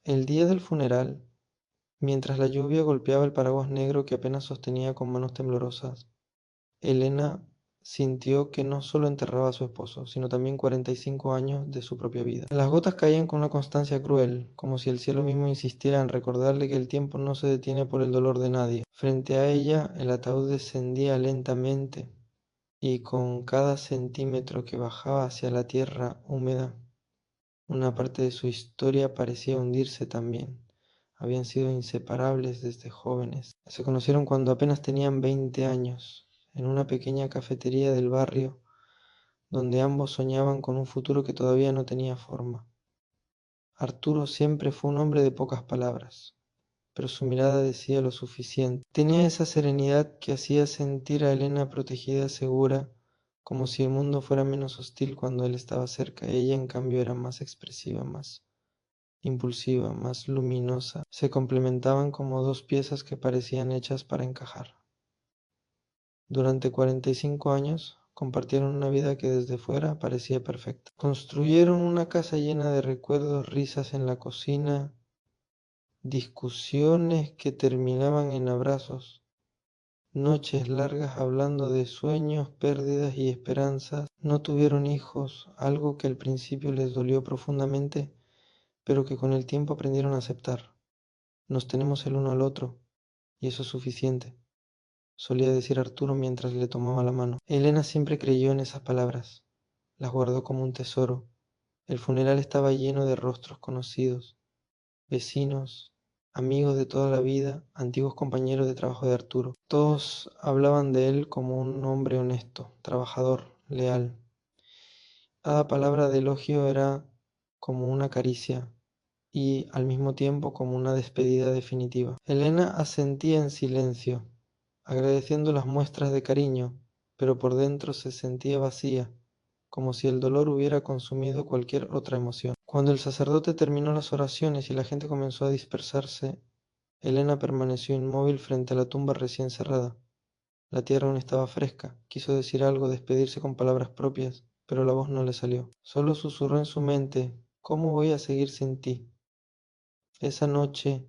El día del funeral, mientras la lluvia golpeaba el paraguas negro que apenas sostenía con manos temblorosas, Elena sintió que no solo enterraba a su esposo, sino también 45 años de su propia vida. Las gotas caían con una constancia cruel, como si el cielo mismo insistiera en recordarle que el tiempo no se detiene por el dolor de nadie. Frente a ella, el ataúd descendía lentamente, y con cada centímetro que bajaba hacia la tierra húmeda, una parte de su historia parecía hundirse también. Habían sido inseparables desde jóvenes. Se conocieron cuando apenas tenían 20 años, en una pequeña cafetería del barrio, donde ambos soñaban con un futuro que todavía no tenía forma. Arturo siempre fue un hombre de pocas palabras, pero su mirada decía lo suficiente. Tenía esa serenidad que hacía sentir a Elena protegida, segura, como si el mundo fuera menos hostil cuando él estaba cerca. Ella, en cambio, era más expresiva, más impulsiva, más luminosa. Se complementaban como dos piezas que parecían hechas para encajar. Durante 45 años compartieron una vida que desde fuera parecía perfecta. Construyeron una casa llena de recuerdos, risas en la cocina, discusiones que terminaban en abrazos, noches largas hablando de sueños, pérdidas y esperanzas. No tuvieron hijos, algo que al principio les dolió profundamente, pero que con el tiempo aprendieron a aceptar. Nos tenemos el uno al otro, y eso es suficiente, solía decir Arturo mientras le tomaba la mano. Elena siempre creyó en esas palabras, las guardó como un tesoro. El funeral estaba lleno de rostros conocidos, vecinos, amigos de toda la vida, antiguos compañeros de trabajo de Arturo. Todos hablaban de él como un hombre honesto, trabajador, leal. Cada palabra de elogio era como una caricia y al mismo tiempo como una despedida definitiva. Elena asentía en silencio, agradeciendo las muestras de cariño, pero por dentro se sentía vacía, como si el dolor hubiera consumido cualquier otra emoción. Cuando el sacerdote terminó las oraciones y la gente comenzó a dispersarse, Elena permaneció inmóvil frente a la tumba recién cerrada. La tierra aún estaba fresca. Quiso decir algo, despedirse con palabras propias, pero la voz no le salió. Solo susurró en su mente: ¿cómo voy a seguir sin ti? Esa noche,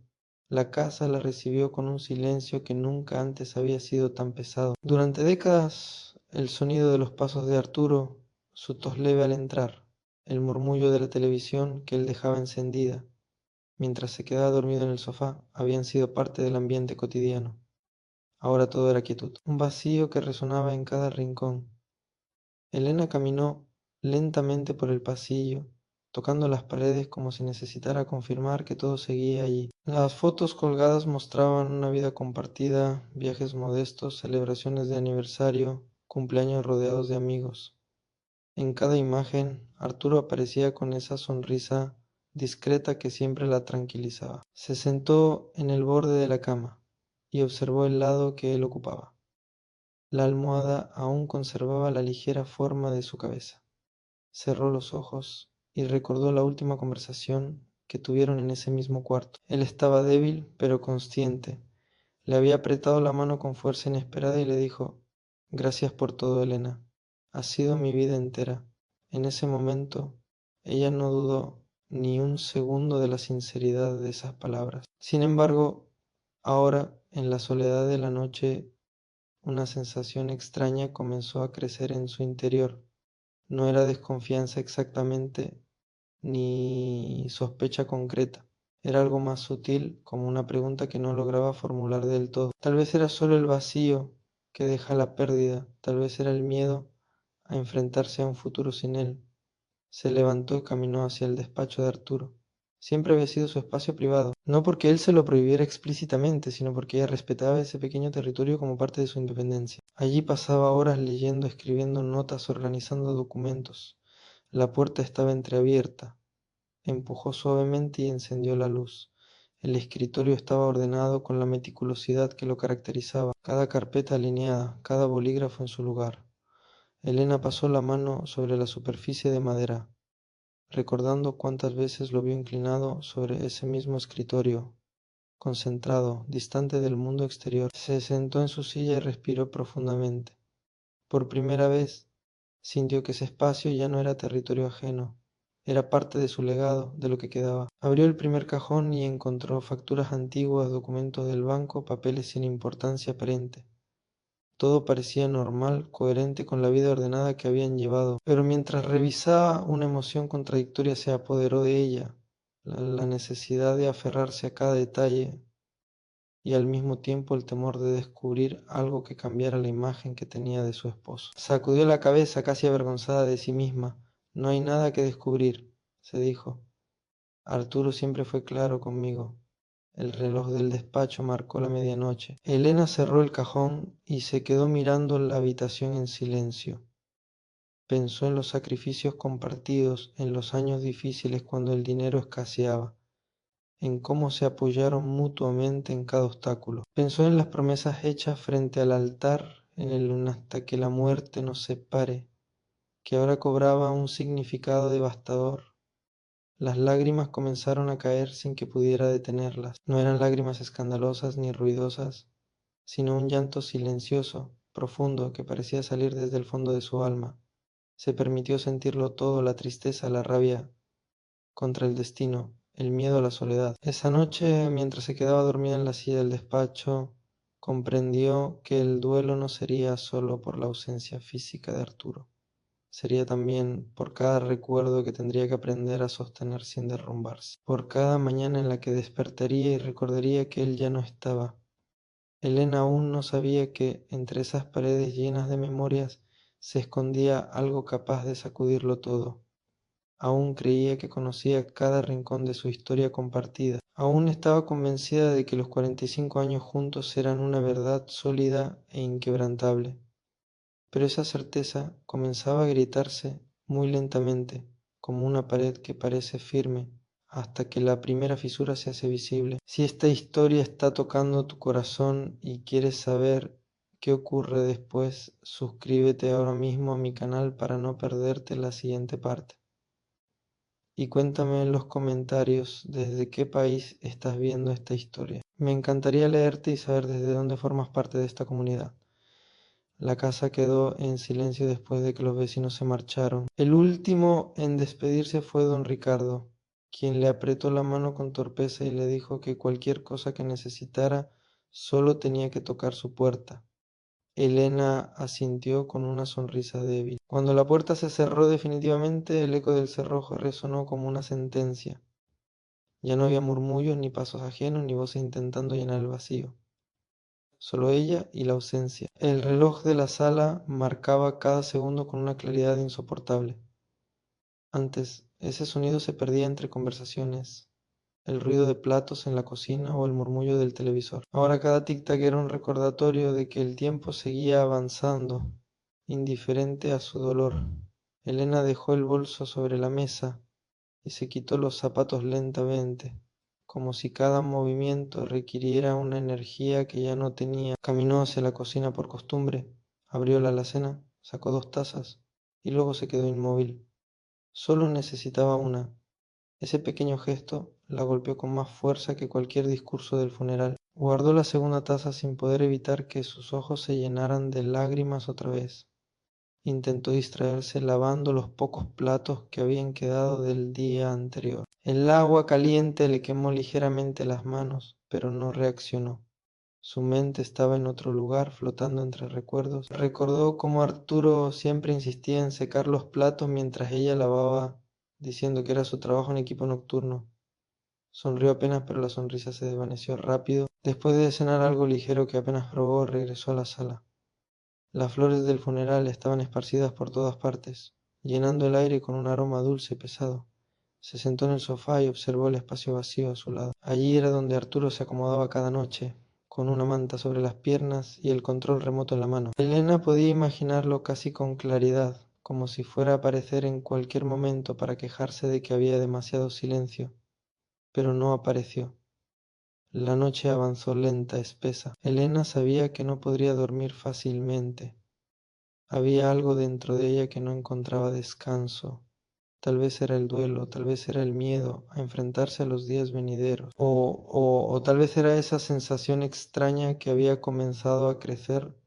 la casa la recibió con un silencio que nunca antes había sido tan pesado. Durante décadas, el sonido de los pasos de Arturo, su tos leve al entrar, el murmullo de la televisión que él dejaba encendida mientras se quedaba dormido en el sofá, habían sido parte del ambiente cotidiano. Ahora todo era quietud, un vacío que resonaba en cada rincón. Elena caminó lentamente por el pasillo, tocando las paredes como si necesitara confirmar que todo seguía allí. Las fotos colgadas mostraban una vida compartida, viajes modestos, celebraciones de aniversario, cumpleaños rodeados de amigos. En cada imagen, Arturo aparecía con esa sonrisa discreta que siempre la tranquilizaba. Se sentó en el borde de la cama y observó el lado que él ocupaba. La almohada aún conservaba la ligera forma de su cabeza. Cerró los ojos y recordó la última conversación que tuvieron en ese mismo cuarto. Él estaba débil, pero consciente. Le había apretado la mano con fuerza inesperada y le dijo: «Gracias por todo, Elena. Ha sido mi vida entera». En ese momento, ella no dudó ni un segundo de la sinceridad de esas palabras. Sin embargo, ahora, en la soledad de la noche, una sensación extraña comenzó a crecer en su interior. No era desconfianza exactamente, ni sospecha concreta. Era algo más sutil, como una pregunta que no lograba formular del todo. Tal vez era solo el vacío que deja la pérdida, tal vez era el miedo a enfrentarse a un futuro sin él. Se levantó y caminó hacia el despacho de Arturo. Siempre había sido su espacio privado, no porque él se lo prohibiera explícitamente, sino porque ella respetaba ese pequeño territorio como parte de su independencia. Allí pasaba horas leyendo, escribiendo notas, organizando documentos. La puerta estaba entreabierta. Empujó suavemente y encendió la luz. El escritorio estaba ordenado con la meticulosidad que lo caracterizaba, cada carpeta alineada, cada bolígrafo en su lugar. Elena pasó la mano sobre la superficie de madera, recordando cuántas veces lo vio inclinado sobre ese mismo escritorio, concentrado, distante del mundo exterior. Se sentó en su silla y respiró profundamente. Por primera vez, sintió que ese espacio ya no era territorio ajeno, Era parte de su legado, de lo que quedaba. Abrió el primer cajón y encontró facturas antiguas, documentos del banco, papeles sin importancia aparente. Todo parecía normal, coherente con la vida ordenada que habían llevado, pero mientras revisaba, una emoción contradictoria se apoderó de ella, la necesidad de aferrarse a cada detalle y al mismo tiempo el temor de descubrir algo que cambiara la imagen que tenía de su esposo. Sacudió la cabeza casi avergonzada de sí misma. No hay nada que descubrir, se dijo. Arturo siempre fue claro conmigo. El reloj del despacho marcó la medianoche. Elena cerró el cajón y se quedó mirando la habitación en silencio. Pensó en los sacrificios compartidos, en los años difíciles cuando el dinero escaseaba, en cómo se apoyaron mutuamente en cada obstáculo. Pensó en las promesas hechas frente al altar, en el hasta que la muerte nos separe, que ahora cobraba un significado devastador. Las lágrimas comenzaron a caer sin que pudiera detenerlas. No eran lágrimas escandalosas ni ruidosas, sino un llanto silencioso, profundo, que parecía salir desde el fondo de su alma. Se permitió sentirlo todo, la tristeza, la rabia contra el destino, el miedo a la soledad. Esa noche, mientras se quedaba dormida en la silla del despacho, comprendió que el duelo no sería solo por la ausencia física de Arturo. Sería también por cada recuerdo que tendría que aprender a sostener sin derrumbarse, por cada mañana en la que despertaría y recordaría que él ya no estaba. Elena aún no sabía que entre esas paredes llenas de memorias se escondía algo capaz de sacudirlo todo. Aún creía que conocía cada rincón de su historia compartida. Aún estaba convencida de que los 45 años juntos eran una verdad sólida e inquebrantable. Pero esa certeza comenzaba a gritarse muy lentamente, como una pared que parece firme, hasta que la primera fisura se hace visible. Si esta historia está tocando tu corazón y quieres saber qué ocurre después, suscríbete ahora mismo a mi canal para no perderte la siguiente parte. Y cuéntame en los comentarios desde qué país estás viendo esta historia. Me encantaría leerte y saber desde dónde formas parte de esta comunidad. La casa quedó en silencio después de que los vecinos se marcharon. El último en despedirse fue don Ricardo, quien le apretó la mano con torpeza y le dijo que cualquier cosa que necesitara solo tenía que tocar su puerta. Elena asintió con una sonrisa débil. Cuando la puerta se cerró definitivamente, el eco del cerrojo resonó como una sentencia. Ya no había murmullos, ni pasos ajenos, ni voces intentando llenar el vacío. Solo ella y la ausencia. El reloj de la sala marcaba cada segundo con una claridad insoportable. Antes, ese sonido se perdía entre conversaciones, el ruido de platos en la cocina o el murmullo del televisor. Ahora cada tic-tac era un recordatorio de que el tiempo seguía avanzando, indiferente a su dolor. Elena dejó el bolso sobre la mesa y se quitó los zapatos lentamente, como si cada movimiento requiriera una energía que ya no tenía. Caminó hacia la cocina por costumbre, abrió la alacena, sacó 2 tazas y luego se quedó inmóvil. Solo necesitaba una. Ese pequeño gesto la golpeó con más fuerza que cualquier discurso del funeral. Guardó la segunda taza sin poder evitar que sus ojos se llenaran de lágrimas otra vez. Intentó distraerse lavando los pocos platos que habían quedado del día anterior. El agua caliente le quemó ligeramente las manos, pero no reaccionó. Su mente estaba en otro lugar, flotando entre recuerdos. Recordó cómo Arturo siempre insistía en secar los platos mientras ella lavaba, diciendo que era su trabajo en equipo nocturno. Sonrió apenas, pero la sonrisa se desvaneció rápido. Después de cenar algo ligero que apenas probó, regresó a la sala. Las flores del funeral estaban esparcidas por todas partes, llenando el aire con un aroma dulce y pesado. Se sentó en el sofá y observó el espacio vacío a su lado. Allí era donde Arturo se acomodaba cada noche, con una manta sobre las piernas y el control remoto en la mano. Elena podía imaginarlo casi con claridad, como si fuera a aparecer en cualquier momento para quejarse de que había demasiado silencio, pero no apareció. La noche avanzó lenta, espesa. Elena sabía que no podría dormir fácilmente. Había algo dentro de ella que no encontraba descanso. Tal vez era el duelo, tal vez era el miedo a enfrentarse a los días venideros, o tal vez era esa sensación extraña que había comenzado a crecer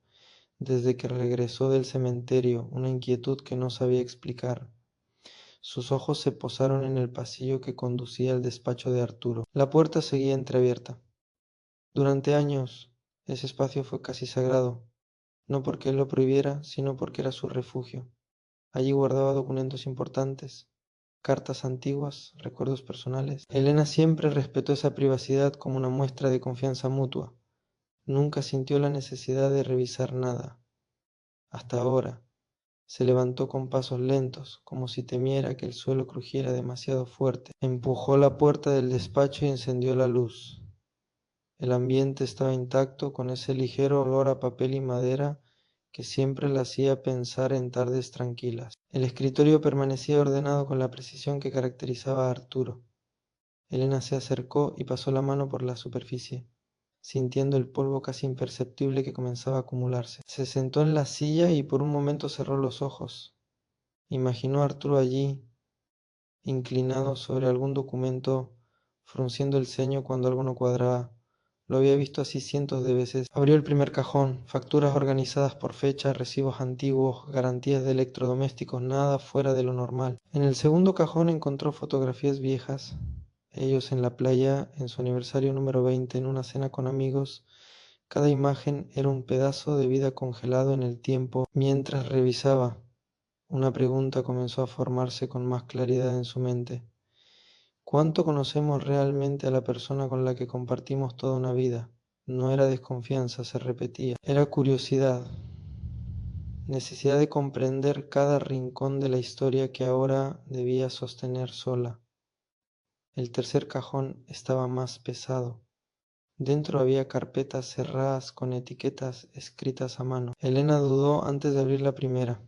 desde que regresó del cementerio, una inquietud que no sabía explicar. Sus ojos se posaron en el pasillo que conducía al despacho de Arturo. La puerta seguía entreabierta. Durante años, ese espacio fue casi sagrado, no porque él lo prohibiera, sino porque era su refugio. Allí guardaba documentos importantes, cartas antiguas, recuerdos personales. Elena siempre respetó esa privacidad como una muestra de confianza mutua. Nunca sintió la necesidad de revisar nada. Hasta ahora. Se levantó con pasos lentos, como si temiera que el suelo crujiera demasiado fuerte. Empujó la puerta del despacho y encendió la luz. El ambiente estaba intacto, con ese ligero olor a papel y madera que siempre la hacía pensar en tardes tranquilas. El escritorio permanecía ordenado con la precisión que caracterizaba a Arturo. Elena se acercó y pasó la mano por la superficie, sintiendo el polvo casi imperceptible que comenzaba a acumularse. Se sentó en la silla y por un momento cerró los ojos. Imaginó a Arturo allí, inclinado sobre algún documento, frunciendo el ceño cuando algo no cuadraba. Lo había visto así cientos de veces. Abrió el primer cajón, facturas organizadas por fecha, recibos antiguos, garantías de electrodomésticos, nada fuera de lo normal. En el segundo cajón encontró fotografías viejas, ellos en la playa, en su aniversario número 20, en una cena con amigos. Cada imagen era un pedazo de vida congelado en el tiempo. Mientras revisaba, una pregunta comenzó a formarse con más claridad en su mente. ¿Cuánto conocemos realmente a la persona con la que compartimos toda una vida? No era desconfianza, se repetía. Era curiosidad, necesidad de comprender cada rincón de la historia que ahora debía sostener sola. El tercer cajón estaba más pesado. Dentro había carpetas cerradas con etiquetas escritas a mano. Elena dudó antes de abrir la primera.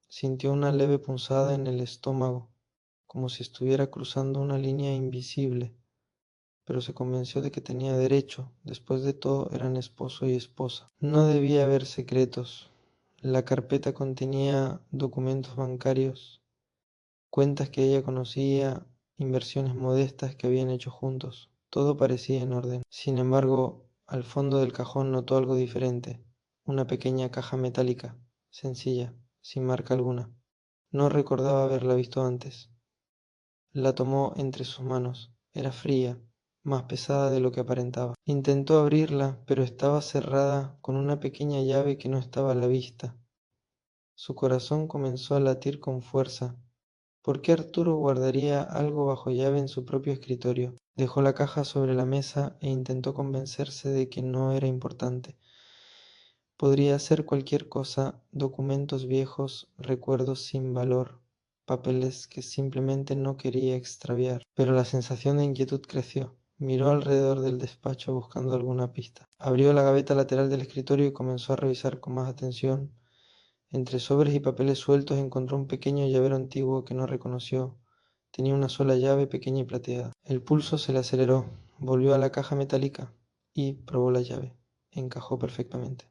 Sintió una leve punzada en el estómago, como si estuviera cruzando una línea invisible, pero se convenció de que tenía derecho. Después de todo, eran esposo y esposa. No debía haber secretos. La carpeta contenía documentos bancarios, cuentas que ella conocía, inversiones modestas que habían hecho juntos. Todo parecía en orden. Sin embargo, al fondo del cajón notó algo diferente. Una pequeña caja metálica, sencilla, sin marca alguna. No recordaba haberla visto antes. La tomó entre sus manos. Era fría, más pesada de lo que aparentaba. Intentó abrirla, pero estaba cerrada con una pequeña llave que no estaba a la vista. Su corazón comenzó a latir con fuerza. ¿Por qué Arturo guardaría algo bajo llave en su propio escritorio? Dejó la caja sobre la mesa e intentó convencerse de que no era importante. Podría ser cualquier cosa, documentos viejos, recuerdos sin valor, papeles que simplemente no quería extraviar. Pero la sensación de inquietud creció. Miró alrededor del despacho buscando alguna pista. Abrió la gaveta lateral del escritorio y comenzó a revisar con más atención. Entre sobres y papeles sueltos encontró un pequeño llavero antiguo que no reconoció. Tenía una sola llave pequeña y plateada. El pulso se le aceleró. Volvió a la caja metálica y probó la llave. Encajó perfectamente.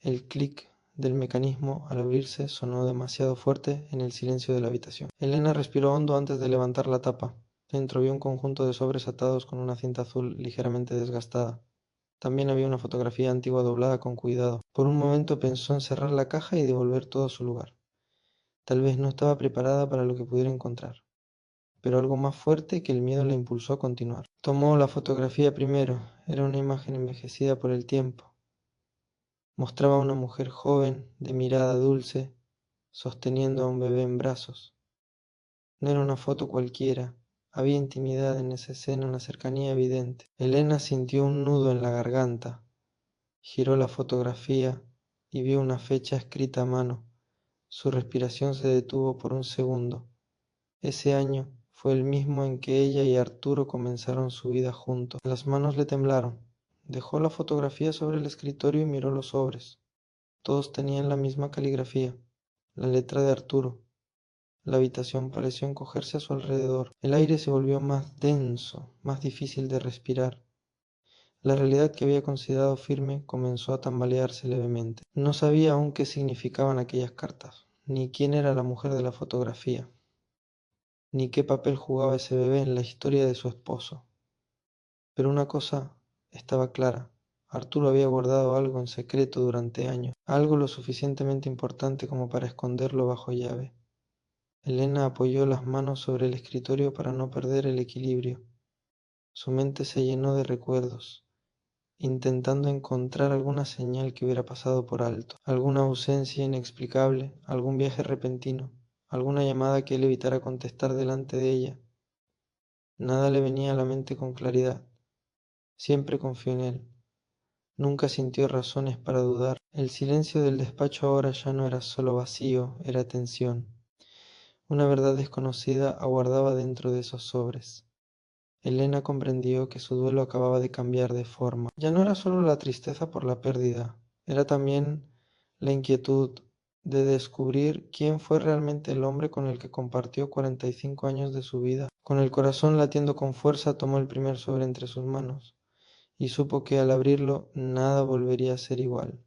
El clic del mecanismo al abrirse sonó demasiado fuerte en el silencio de la habitación. Elena respiró hondo antes de levantar la tapa. Dentro vio un conjunto de sobres atados con una cinta azul ligeramente desgastada. También había una fotografía antigua doblada con cuidado. Por un momento pensó en cerrar la caja y devolver todo a su lugar. Tal vez no estaba preparada para lo que pudiera encontrar, pero algo más fuerte que el miedo la impulsó a continuar. Tomó la fotografía primero. Era una imagen envejecida por el tiempo. Mostraba a una mujer joven, de mirada dulce, sosteniendo a un bebé en brazos. No era una foto cualquiera. Había intimidad en esa escena, una cercanía evidente. Elena sintió un nudo en la garganta. Giró la fotografía y vio una fecha escrita a mano. Su respiración se detuvo por un segundo. Ese año fue el mismo en que ella y Arturo comenzaron su vida juntos. Las manos le temblaron. Dejó la fotografía sobre el escritorio y miró los sobres. Todos tenían la misma caligrafía, la letra de Arturo. La habitación pareció encogerse a su alrededor. El aire se volvió más denso, más difícil de respirar. La realidad que había considerado firme comenzó a tambalearse levemente. No sabía aún qué significaban aquellas cartas, ni quién era la mujer de la fotografía, ni qué papel jugaba ese bebé en la historia de su esposo. Pero una cosa estaba clara. Arturo había guardado algo en secreto durante años, algo lo suficientemente importante como para esconderlo bajo llave. Elena apoyó las manos sobre el escritorio para no perder el equilibrio. Su mente se llenó de recuerdos, intentando encontrar alguna señal que hubiera pasado por alto, alguna ausencia inexplicable, algún viaje repentino, alguna llamada que él evitara contestar delante de ella. Nada le venía a la mente con claridad. Siempre confió en él. Nunca sintió razones para dudar. El silencio del despacho ahora ya no era solo vacío, era tensión. Una verdad desconocida aguardaba dentro de esos sobres. Elena comprendió que su duelo acababa de cambiar de forma. Ya no era solo la tristeza por la pérdida, era también la inquietud de descubrir quién fue realmente el hombre con el que compartió 45 años de su vida. Con el corazón latiendo con fuerza, tomó el primer sobre entre sus manos y supo que al abrirlo nada volvería a ser igual.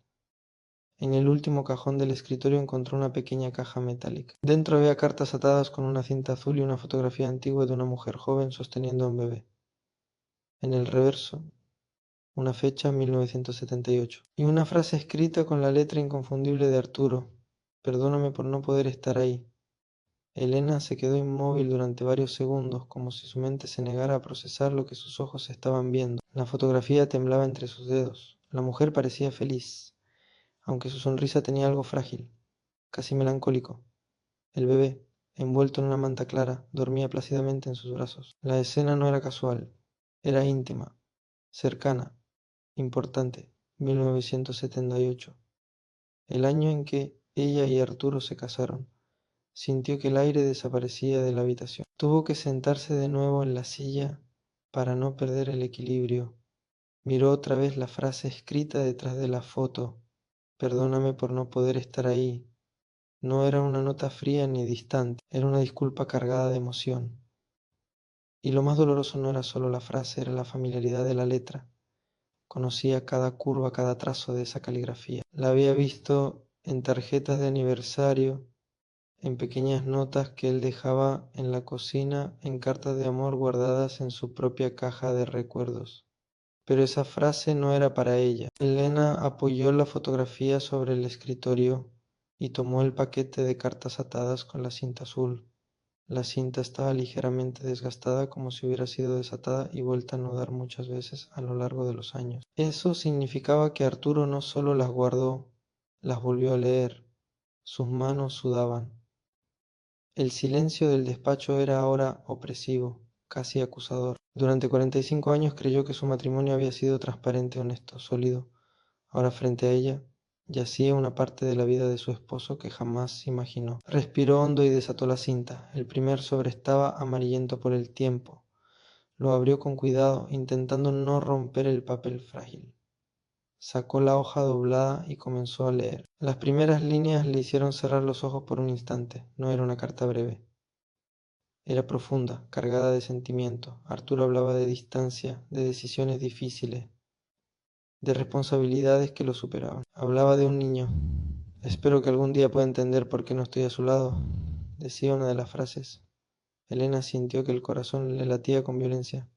En el último cajón del escritorio encontró una pequeña caja metálica. Dentro había cartas atadas con una cinta azul y una fotografía antigua de una mujer joven sosteniendo a un bebé. En el reverso, una fecha 1978 y una frase escrita con la letra inconfundible de Arturo: «Perdóname por no poder estar ahí». Elena se quedó inmóvil durante varios segundos, como si su mente se negara a procesar lo que sus ojos estaban viendo. La fotografía temblaba entre sus dedos. La mujer parecía feliz, aunque su sonrisa tenía algo frágil, casi melancólico. El bebé, envuelto en una manta clara, dormía plácidamente en sus brazos. La escena no era casual, era íntima, cercana, importante. 1978, el año en que ella y Arturo se casaron. Sintió que el aire desaparecía de la habitación. Tuvo que sentarse de nuevo en la silla para no perder el equilibrio. Miró otra vez la frase escrita detrás de la foto: «Perdóname por no poder estar ahí». No era una nota fría ni distante, era una disculpa cargada de emoción. Y lo más doloroso no era solo la frase, era la familiaridad de la letra. Conocía cada curva, cada trazo de esa caligrafía. La había visto en tarjetas de aniversario, en pequeñas notas que él dejaba en la cocina, en cartas de amor guardadas en su propia caja de recuerdos. Pero esa frase no era para ella. Elena apoyó la fotografía sobre el escritorio y tomó el paquete de cartas atadas con la cinta azul. La cinta estaba ligeramente desgastada, como si hubiera sido desatada y vuelta a anudar muchas veces a lo largo de los años. Eso significaba que Arturo no solo las guardó, las volvió a leer. Sus manos sudaban. El silencio del despacho era ahora opresivo, casi acusador. Durante 45 años creyó que su matrimonio había sido transparente, honesto, sólido. Ahora frente a ella yacía una parte de la vida de su esposo que jamás imaginó. Respiró hondo y desató la cinta. El primer sobre estaba amarillento por el tiempo. Lo abrió con cuidado, intentando no romper el papel frágil. Sacó la hoja doblada y comenzó a leer. Las primeras líneas le hicieron cerrar los ojos por un instante. No era una carta breve. Era profunda, cargada de sentimiento. Arturo hablaba de distancia, de decisiones difíciles, de responsabilidades que lo superaban. Hablaba de un niño. «Espero que algún día pueda entender por qué no estoy a su lado», decía una de las frases. Elena sintió que el corazón le latía con violencia.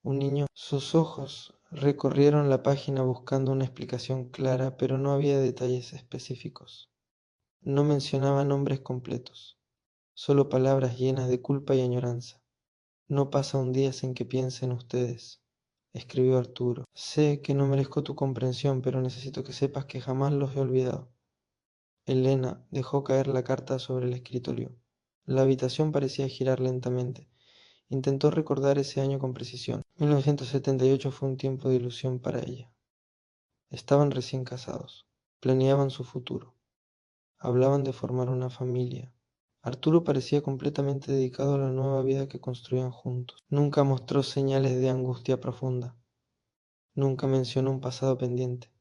Un niño. Sus ojos recorrieron la página buscando una explicación clara, pero no había detalles específicos. No mencionaba nombres completos, solo palabras llenas de culpa y añoranza. «No pasa un día sin que piense en ustedes», escribió Arturo. «Sé que no merezco tu comprensión, pero necesito que sepas que jamás los he olvidado». Elena dejó caer la carta sobre el escritorio. La habitación parecía girar lentamente. Intentó recordar ese año con precisión. 1978 fue un tiempo de ilusión para ella. Estaban recién casados. Planeaban su futuro. Hablaban de formar una familia. Arturo parecía completamente dedicado a la nueva vida que construían juntos. Nunca mostró señales de angustia profunda. Nunca mencionó un pasado pendiente.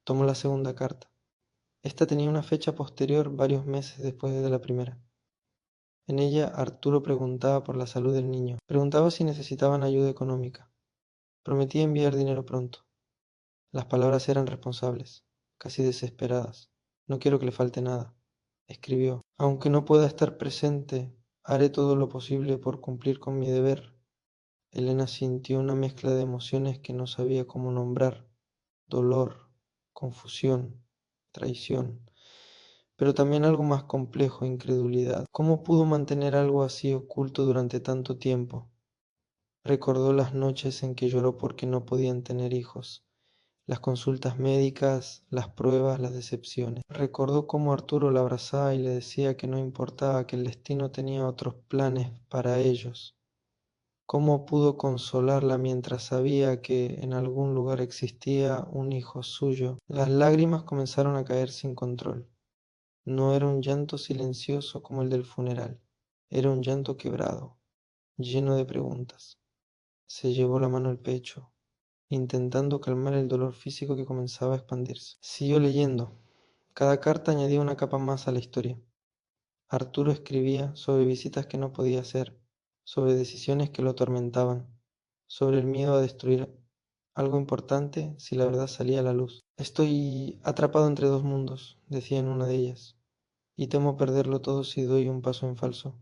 Tomó la segunda carta. Esta tenía una fecha posterior, varios meses después de la primera. En ella, Arturo preguntaba por la salud del niño. Preguntaba si necesitaban ayuda económica. Prometía enviar dinero pronto. Las palabras eran responsables, casi desesperadas. «No quiero que le falte nada», escribió. «Aunque no pueda estar presente, haré todo lo posible por cumplir con mi deber». Elena sintió una mezcla de emociones que no sabía cómo nombrar: dolor, confusión, traición. pero también algo más complejo, incredulidad. ¿Cómo pudo mantener algo así oculto durante tanto tiempo? Recordó las noches en que lloró porque no podían tener hijos, las consultas médicas, las pruebas, las decepciones. Recordó cómo Arturo la abrazaba y le decía que no importaba, que el destino tenía otros planes para ellos. Cómo pudo consolarla mientras sabía que en algún lugar existía un hijo suyo. Las lágrimas comenzaron a caer sin control. No era un llanto silencioso como el del funeral, era un llanto quebrado, lleno de preguntas. Se llevó la mano al pecho, intentando calmar el dolor físico que comenzaba a expandirse. Siguió leyendo. Cada carta añadía una capa más a la historia. Arturo escribía sobre visitas que no podía hacer, sobre decisiones que lo atormentaban, sobre el miedo a destruir algo importante si la verdad salía a la luz. Estoy atrapado entre dos mundos, decía en una de ellas, y temo perderlo todo si doy un paso en falso.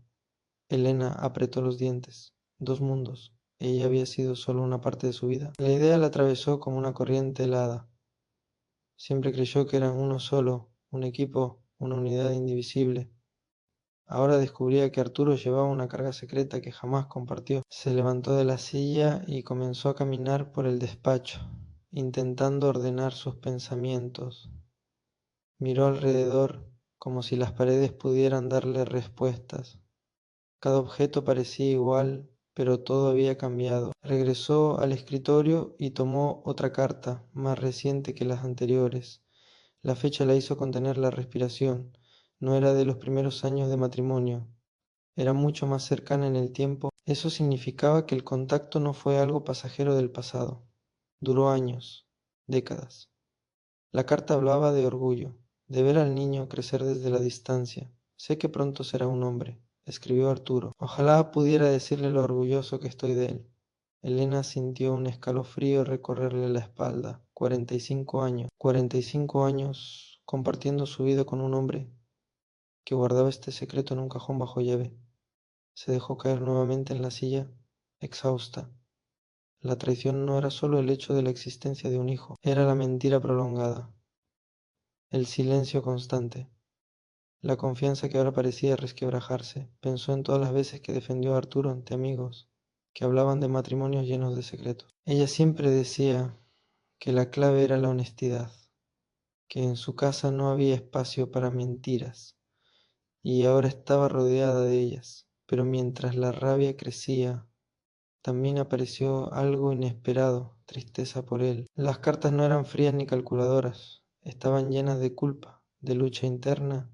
Elena apretó los dientes. Dos mundos. Ella había sido solo una parte de su vida. La idea la atravesó como una corriente helada. Siempre creyó que eran uno solo, un equipo, una unidad indivisible. Ahora descubría que Arturo llevaba una carga secreta que jamás compartió. Se levantó de la silla y comenzó a caminar por el despacho, intentando ordenar sus pensamientos. Miró alrededor como si las paredes pudieran darle respuestas. Cada objeto parecía igual, pero todo había cambiado. Regresó al escritorio y tomó otra carta, más reciente que las anteriores. La fecha la hizo contener la respiración. No era de los primeros años de matrimonio. Era mucho más cercana en el tiempo. Eso significaba que el contacto no fue algo pasajero del pasado. Duró años, décadas. La carta hablaba de orgullo, de ver al niño crecer desde la distancia. Sé que pronto será un hombre, escribió Arturo. Ojalá pudiera decirle lo orgulloso que estoy de él. Elena sintió un escalofrío recorrerle la espalda. 45 años. 45 años compartiendo su vida con un hombre que guardaba este secreto en un cajón bajo llave. Se dejó caer nuevamente en la silla, exhausta. La traición no era solo el hecho de la existencia de un hijo, era la mentira prolongada, el silencio constante, la confianza que ahora parecía resquebrajarse. Pensó en todas las veces que defendió a Arturo ante amigos, que hablaban de matrimonios llenos de secretos. Ella siempre decía que la clave era la honestidad, que en su casa no había espacio para mentiras, y ahora estaba rodeada de ellas. Pero mientras la rabia crecía, también apareció algo inesperado, tristeza por él. Las cartas no eran frías ni calculadoras, estaban llenas de culpa, de lucha interna.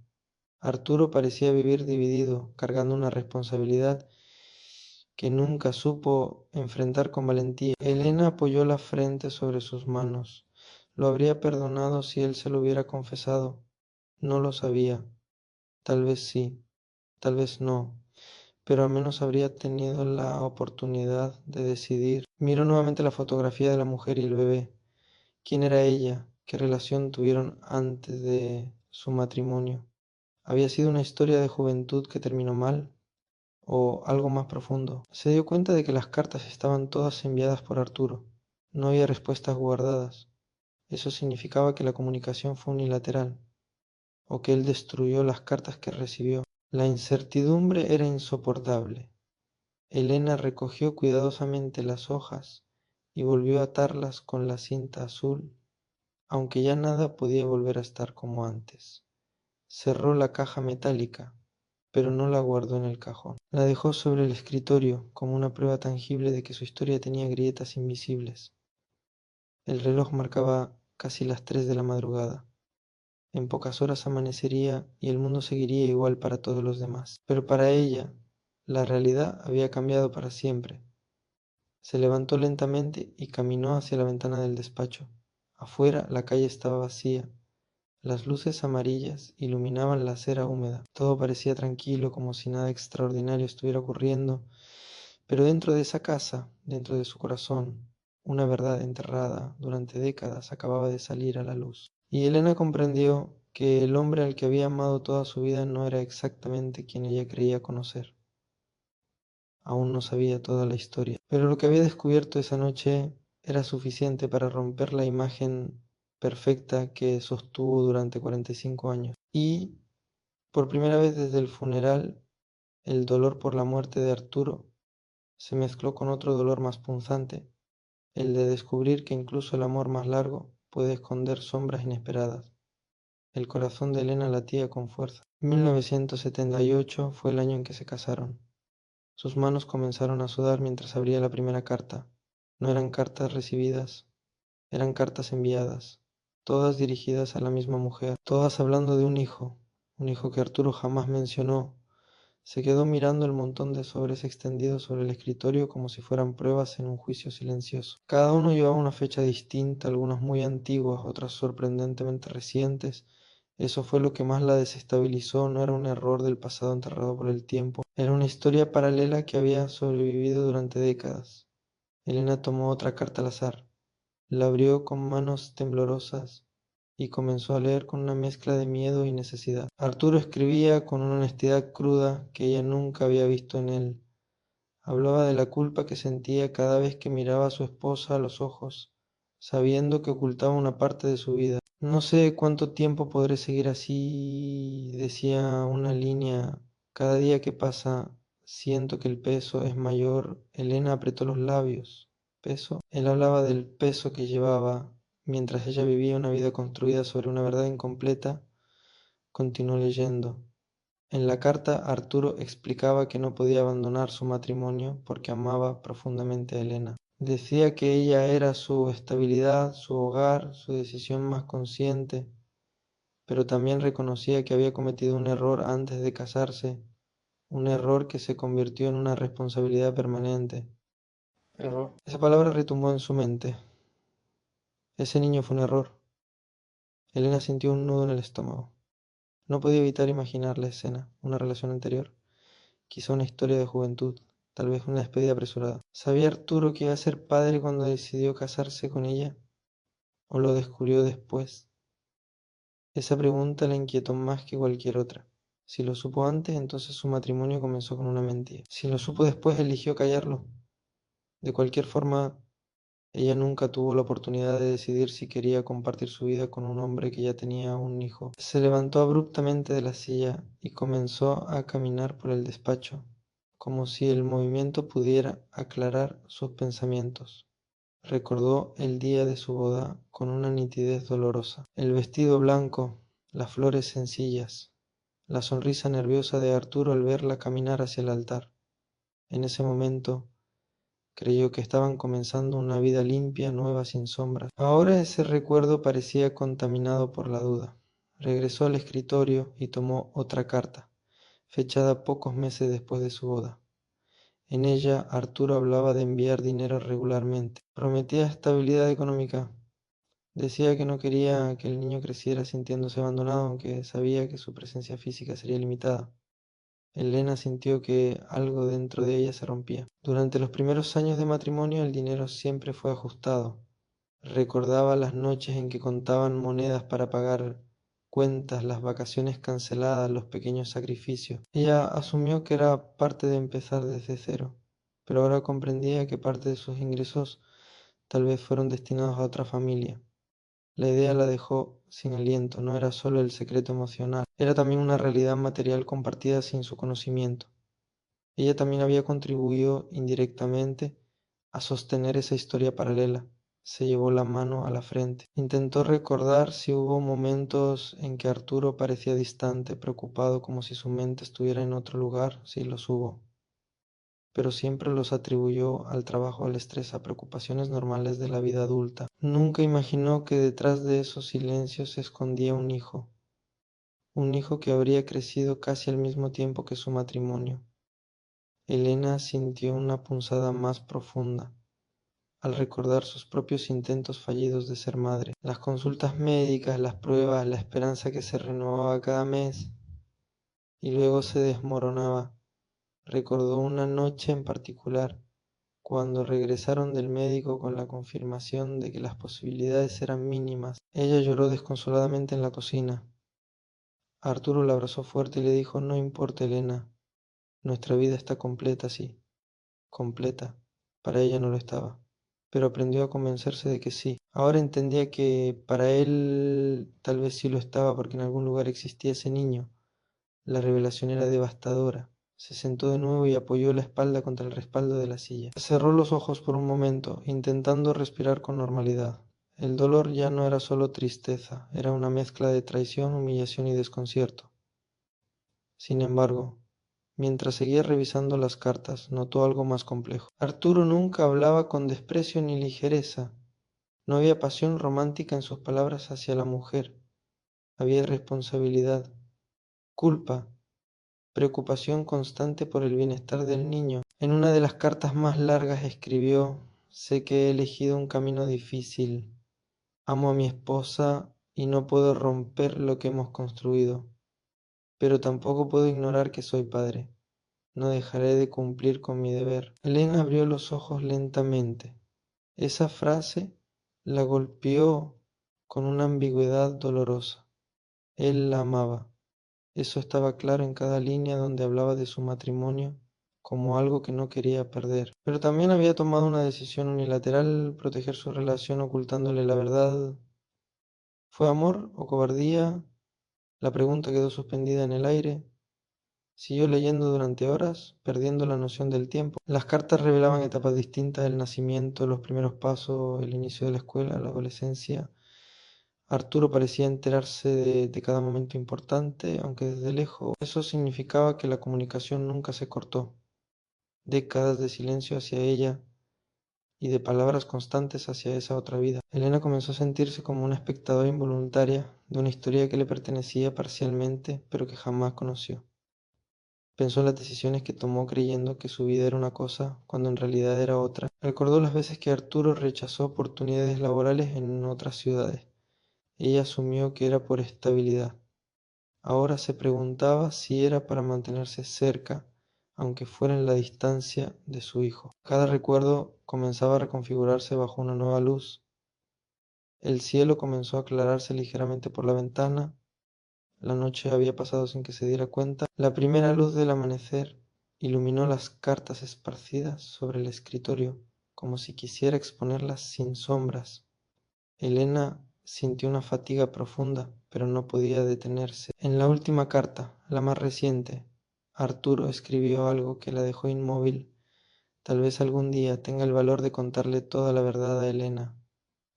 Arturo parecía vivir dividido, cargando una responsabilidad que nunca supo enfrentar con valentía. Elena apoyó la frente sobre sus manos. ¿Lo habría perdonado si él se lo hubiera confesado? No lo sabía. Tal vez sí, tal vez no, pero al menos habría tenido la oportunidad de decidir. Miró nuevamente la fotografía de la mujer y el bebé. ¿Quién era ella? ¿Qué relación tuvieron antes de su matrimonio? ¿Había sido una historia de juventud que terminó mal? ¿O algo más profundo? Se dio cuenta de que las cartas estaban todas enviadas por Arturo. No había respuestas guardadas. Eso significaba que la comunicación fue unilateral, o que él destruyó las cartas que recibió. La incertidumbre era insoportable. Elena recogió cuidadosamente las hojas y volvió a atarlas con la cinta azul, aunque ya nada podía volver a estar como antes. Cerró la caja metálica, pero no la guardó en el cajón. La dejó sobre el escritorio como una prueba tangible de que su historia tenía grietas invisibles. El reloj marcaba casi las 3 de la madrugada. En pocas horas amanecería y el mundo seguiría igual para todos los demás. Pero para ella, la realidad había cambiado para siempre. Se levantó lentamente y caminó hacia la ventana del despacho. Afuera la calle estaba vacía. Las luces amarillas iluminaban la acera húmeda. Todo parecía tranquilo, como si nada extraordinario estuviera ocurriendo. Pero dentro de esa casa, dentro de su corazón, una verdad enterrada durante décadas acababa de salir a la luz. Y Elena comprendió que el hombre al que había amado toda su vida no era exactamente quien ella creía conocer. Aún no sabía toda la historia, pero lo que había descubierto esa noche era suficiente para romper la imagen perfecta que sostuvo durante 45 años. Y Por primera vez desde el funeral, el dolor por la muerte de Arturo se mezcló con otro dolor más punzante, el de descubrir que incluso el amor más largo puede esconder sombras inesperadas. El corazón de Elena latía con fuerza. 1978 fue el año en que se casaron. Sus manos comenzaron a sudar mientras abría la primera carta. No eran cartas recibidas, eran cartas enviadas, todas dirigidas a la misma mujer, todas hablando de un hijo que Arturo jamás mencionó. Se quedó mirando el montón de sobres extendidos sobre el escritorio como si fueran pruebas en un juicio silencioso. Cada uno llevaba una fecha distinta, algunas muy antiguas, otras sorprendentemente recientes. Eso fue lo que más la desestabilizó, no era un error del pasado enterrado por el tiempo, era una historia paralela que había sobrevivido durante décadas. Elena tomó otra carta al azar, la abrió con manos temblorosas y comenzó a leer con una mezcla de miedo y necesidad. Arturo escribía con una honestidad cruda que ella nunca había visto en él. Hablaba de la culpa que sentía cada vez que miraba a su esposa a los ojos, sabiendo que ocultaba una parte de su vida. No sé cuánto tiempo podré seguir así, decía una línea. Cada día que pasa, siento que el peso es mayor. Elena apretó los labios. ¿Peso? Él hablaba del peso que llevaba, mientras ella vivía una vida construida sobre una verdad incompleta. Continuó leyendo. En la carta, Arturo explicaba que no podía abandonar su matrimonio porque amaba profundamente a Elena. Decía que ella era su estabilidad, su hogar, su decisión más consciente, pero también reconocía que había cometido un error antes de casarse, un error que se convirtió en una responsabilidad permanente. Error. Esa palabra retumbó en su mente. Ese niño fue un error. Elena sintió un nudo en el estómago. No podía evitar imaginar la escena, una relación anterior, quizá una historia de juventud, tal vez una despedida apresurada. ¿Sabía Arturo que iba a ser padre cuando decidió casarse con ella? ¿O lo descubrió después? Esa pregunta la inquietó más que cualquier otra. Si lo supo antes, entonces su matrimonio comenzó con una mentira. Si lo supo después, eligió callarlo. De cualquier forma, ella nunca tuvo la oportunidad de decidir si quería compartir su vida con un hombre que ya tenía un hijo. Se levantó abruptamente de la silla y comenzó a caminar por el despacho, como si el movimiento pudiera aclarar sus pensamientos. Recordó el día de su boda con una nitidez dolorosa. El vestido blanco, las flores sencillas, la sonrisa nerviosa de Arturo al verla caminar hacia el altar. En ese momento creyó que estaban comenzando una vida limpia, nueva, sin sombras. Ahora ese recuerdo parecía contaminado por la duda. Regresó al escritorio y tomó otra carta, fechada pocos meses después de su boda. En ella, Arturo hablaba de enviar dinero regularmente. Prometía estabilidad económica. Decía que no quería que el niño creciera sintiéndose abandonado, aunque sabía que su presencia física sería limitada. Elena sintió que algo dentro de ella se rompía. Durante los primeros años de matrimonio el dinero siempre fue ajustado. Recordaba las noches en que contaban monedas para pagar cuentas, las vacaciones canceladas, los pequeños sacrificios. Ella asumió que era parte de empezar desde cero, pero ahora comprendía que parte de sus ingresos tal vez fueron destinados a otra familia. La idea la dejó sin aliento, no era solo el secreto emocional, era también una realidad material compartida sin su conocimiento. Ella también había contribuido indirectamente a sostener esa historia paralela. Se llevó la mano a la frente. Intentó recordar si hubo momentos en que Arturo parecía distante, preocupado, como si su mente estuviera en otro lugar. Sí, los hubo, pero siempre los atribuyó al trabajo, al estrés, a preocupaciones normales de la vida adulta. Nunca imaginó que detrás de esos silencios se escondía un hijo que habría crecido casi al mismo tiempo que su matrimonio. Elena sintió una punzada más profunda al recordar sus propios intentos fallidos de ser madre, las consultas médicas, las pruebas, la esperanza que se renovaba cada mes y luego se desmoronaba. Recordó una noche en particular, cuando regresaron del médico con la confirmación de que las posibilidades eran mínimas. Ella lloró desconsoladamente en la cocina. Arturo la abrazó fuerte y le dijo: no importa, Elena, nuestra vida está completa, sí, completa. Para ella no lo estaba, pero aprendió a convencerse de que sí. Ahora entendía que para él tal vez sí lo estaba, porque en algún lugar existía ese niño, La revelación era devastadora. Se sentó de nuevo y apoyó la espalda contra el respaldo de la silla. Cerró los ojos por un momento, intentando respirar con normalidad. El dolor ya no era solo tristeza, era una mezcla de traición, humillación y desconcierto. Sin embargo, mientras seguía revisando las cartas, notó algo más complejo. Arturo nunca hablaba con desprecio ni ligereza. No había pasión romántica en sus palabras hacia la mujer. Había responsabilidad, culpa, preocupación constante por el bienestar del niño. En una de las cartas más largas escribió: «Sé que he elegido un camino difícil. Amo a mi esposa y no puedo romper lo que hemos construido, pero tampoco puedo ignorar que soy padre. No dejaré de cumplir con mi deber». Elena abrió los ojos lentamente. Esa frase la golpeó con una ambigüedad dolorosa. Él la amaba. Eso estaba claro en cada línea donde hablaba de su matrimonio como algo que no quería perder. Pero también había tomado una decisión unilateral: proteger su relación ocultándole la verdad. ¿Fue amor o cobardía? La pregunta quedó suspendida en el aire. Siguió leyendo durante horas, perdiendo la noción del tiempo. Las cartas revelaban etapas distintas: el nacimiento, los primeros pasos, el inicio de la escuela, la adolescencia. Arturo parecía enterarse de cada momento importante, aunque desde lejos. Eso significaba que la comunicación nunca se cortó. Décadas de silencio hacia ella y de palabras constantes hacia esa otra vida. Elena comenzó a sentirse como una espectadora involuntaria de una historia que le pertenecía parcialmente, pero que jamás conoció. Pensó en las decisiones que tomó creyendo que su vida era una cosa, cuando en realidad era otra. Recordó las veces que Arturo rechazó oportunidades laborales en otras ciudades. Ella asumió que era por estabilidad. Ahora se preguntaba si era para mantenerse cerca, aunque fuera en la distancia, de su hijo. Cada recuerdo comenzaba a reconfigurarse bajo una nueva luz. El cielo comenzó a aclararse ligeramente por la ventana. La noche había pasado sin que se diera cuenta. La primera luz del amanecer iluminó las cartas esparcidas sobre el escritorio, como si quisiera exponerlas sin sombras. Elena sintió una fatiga profunda, pero no podía detenerse. En la última carta, la más reciente, Arturo escribió algo que la dejó inmóvil. Tal vez algún día tenga el valor de contarle toda la verdad a Elena.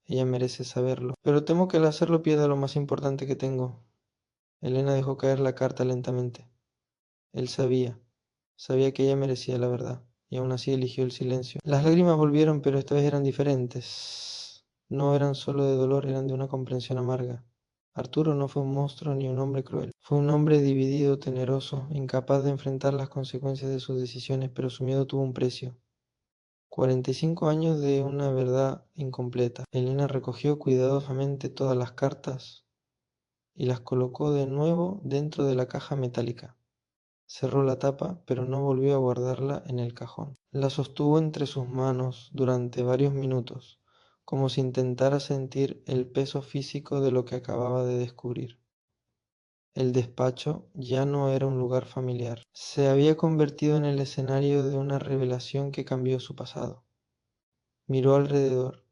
Ella merece saberlo. Pero temo que al hacerlo pierda lo más importante que tengo. Elena dejó caer la carta lentamente. Él sabía que ella merecía la verdad, y aún así eligió el silencio. Las lágrimas volvieron, pero esta vez eran diferentes. No eran solo de dolor, eran de una comprensión amarga. Arturo no fue un monstruo ni un hombre cruel. Fue un hombre dividido, temeroso, incapaz de enfrentar las consecuencias de sus decisiones, pero su miedo tuvo un precio. 45 años de una verdad incompleta. Elena recogió cuidadosamente todas las cartas y las colocó de nuevo dentro de la caja metálica. Cerró la tapa, pero no volvió a guardarla en el cajón. La sostuvo entre sus manos durante varios minutos, como si intentara sentir el peso físico de lo que acababa de descubrir. El despacho ya no era un lugar familiar. Se había convertido en el escenario de una revelación que cambió su pasado. Miró alrededor,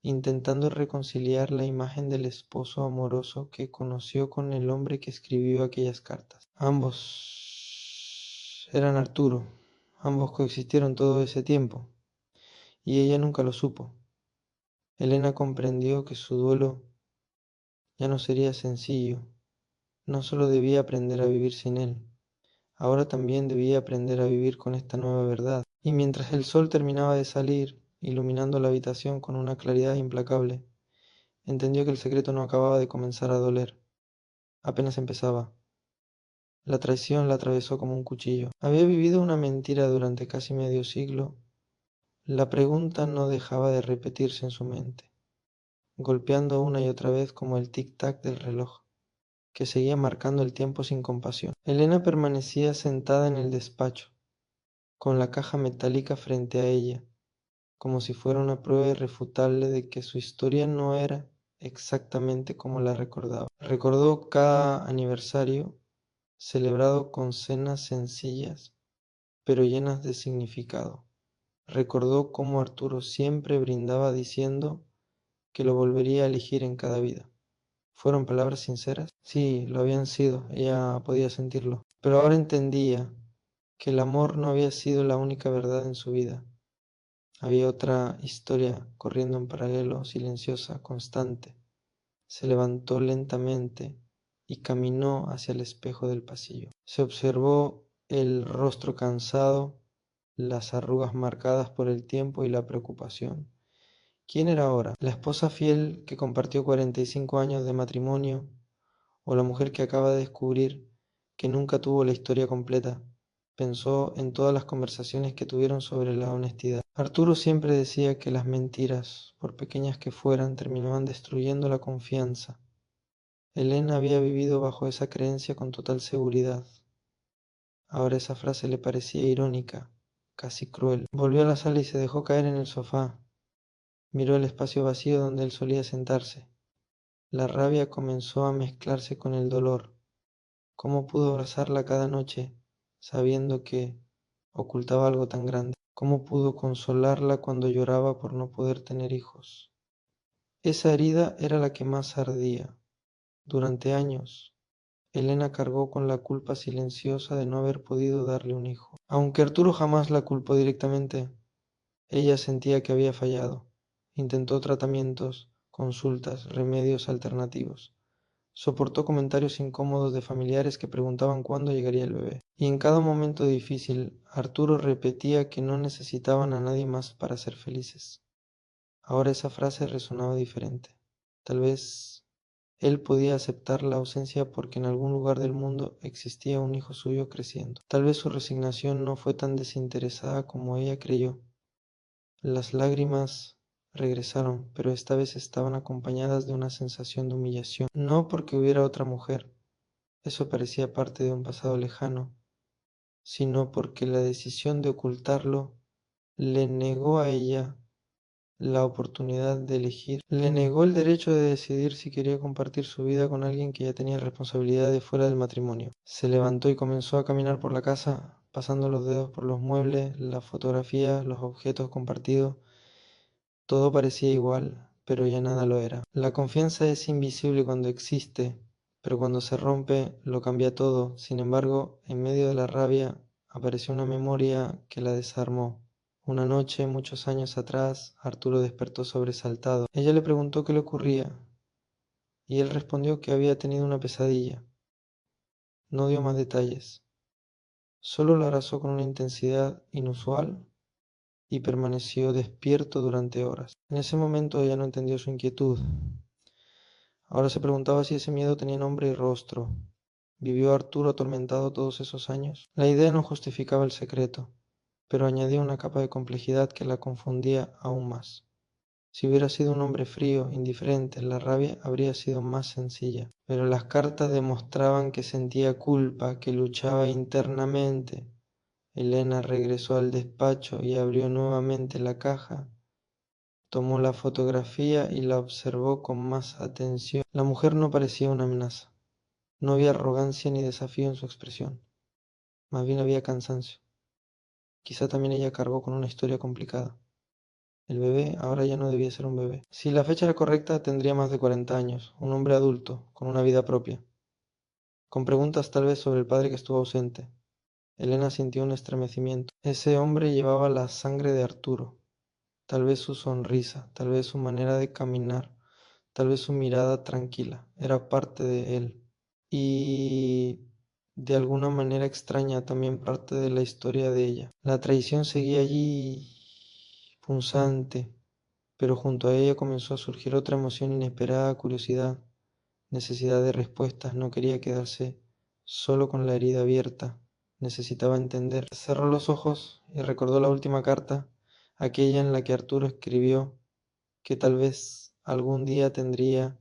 intentando reconciliar la imagen del esposo amoroso que conoció con el hombre que escribió aquellas cartas. Ambos eran Arturo, ambos coexistieron todo ese tiempo, y ella nunca lo supo. Elena comprendió que su duelo ya no sería sencillo. No solo debía aprender a vivir sin él, ahora también debía aprender a vivir con esta nueva verdad. Y mientras el sol terminaba de salir, iluminando la habitación con una claridad implacable, entendió que el secreto no acababa de comenzar a doler. Apenas empezaba. La traición la atravesó como un cuchillo. Había vivido una mentira durante casi medio siglo. La pregunta no dejaba de repetirse en su mente, golpeando una y otra vez como el tic-tac del reloj, que seguía marcando el tiempo sin compasión. Elena permanecía sentada en el despacho, con la caja metálica frente a ella, como si fuera una prueba irrefutable de que su historia no era exactamente como la recordaba. Recordó cada aniversario, celebrado con cenas sencillas, pero llenas de significado. Recordó cómo Arturo siempre brindaba diciendo que lo volvería a elegir en cada vida. ¿Fueron palabras sinceras? Sí, lo habían sido, ella podía sentirlo. Pero ahora entendía que el amor no había sido la única verdad en su vida. Había otra historia corriendo en paralelo, silenciosa, constante. Se levantó lentamente y caminó hacia el espejo del pasillo. Se observó el rostro cansado, las arrugas marcadas por el tiempo y la preocupación. ¿Quién era ahora? ¿La esposa fiel que compartió 45 años de matrimonio o la mujer que acaba de descubrir que nunca tuvo la historia completa? Pensó en todas las conversaciones que tuvieron sobre la honestidad. Arturo siempre decía que las mentiras, por pequeñas que fueran, terminaban destruyendo la confianza. Elena había vivido bajo esa creencia con total seguridad. Ahora esa frase le parecía irónica, casi cruel. Volvió a la sala y se dejó caer en el sofá. Miró el espacio vacío donde él solía sentarse. La rabia comenzó a mezclarse con el dolor. ¿Cómo pudo abrazarla cada noche, sabiendo que ocultaba algo tan grande? ¿Cómo pudo consolarla cuando lloraba por no poder tener hijos? Esa herida era la que más ardía. Durante años, Elena cargó con la culpa silenciosa de no haber podido darle un hijo. Aunque Arturo jamás la culpó directamente, ella sentía que había fallado. Intentó tratamientos, consultas, remedios alternativos. Soportó comentarios incómodos de familiares que preguntaban cuándo llegaría el bebé. Y en cada momento difícil, Arturo repetía que no necesitaban a nadie más para ser felices. Ahora esa frase resonaba diferente. Tal vez él podía aceptar la ausencia porque en algún lugar del mundo existía un hijo suyo creciendo. Tal vez su resignación no fue tan desinteresada como ella creyó. Las lágrimas regresaron, pero esta vez estaban acompañadas de una sensación de humillación. No porque hubiera otra mujer, eso parecía parte de un pasado lejano, sino porque la decisión de ocultarlo le negó a ella la oportunidad de elegir. Le negó el derecho de decidir si quería compartir su vida con alguien que ya tenía responsabilidades fuera del matrimonio. Se levantó y comenzó a caminar por la casa, pasando los dedos por los muebles, las fotografías, los objetos compartidos. Todo parecía igual, pero ya nada lo era. La confianza es invisible cuando existe, pero cuando se rompe lo cambia todo. Sin embargo, en medio de la rabia apareció una memoria que la desarmó. Una noche, muchos años atrás, Arturo despertó sobresaltado. Ella le preguntó qué le ocurría, y él respondió que había tenido una pesadilla. No dio más detalles. Solo la abrazó con una intensidad inusual y permaneció despierto durante horas. En ese momento ella no entendió su inquietud. Ahora se preguntaba si ese miedo tenía nombre y rostro. ¿Vivió Arturo atormentado todos esos años? La idea no justificaba el secreto, pero añadía una capa de complejidad que la confundía aún más. Si hubiera sido un hombre frío, indiferente, la rabia habría sido más sencilla. Pero las cartas demostraban que sentía culpa, que luchaba internamente. Elena regresó al despacho y abrió nuevamente la caja. Tomó la fotografía y la observó con más atención. La mujer no parecía una amenaza. No había arrogancia ni desafío en su expresión. Más bien había cansancio. Quizá también ella cargó con una historia complicada. El bebé ahora ya no debía ser un bebé. Si la fecha era correcta, tendría más de 40 años, un hombre adulto, con una vida propia. Con preguntas tal vez sobre el padre que estuvo ausente. Elena sintió un estremecimiento. Ese hombre llevaba la sangre de Arturo. Tal vez su sonrisa, tal vez su manera de caminar, tal vez su mirada tranquila, era parte de él. Y de alguna manera extraña también parte de la historia de ella. La traición seguía allí punzante, pero junto a ella comenzó a surgir otra emoción inesperada, curiosidad, necesidad de respuestas. No quería quedarse solo con la herida abierta, necesitaba entender. Cerró los ojos y recordó la última carta, aquella en la que Arturo escribió que tal vez algún día tendría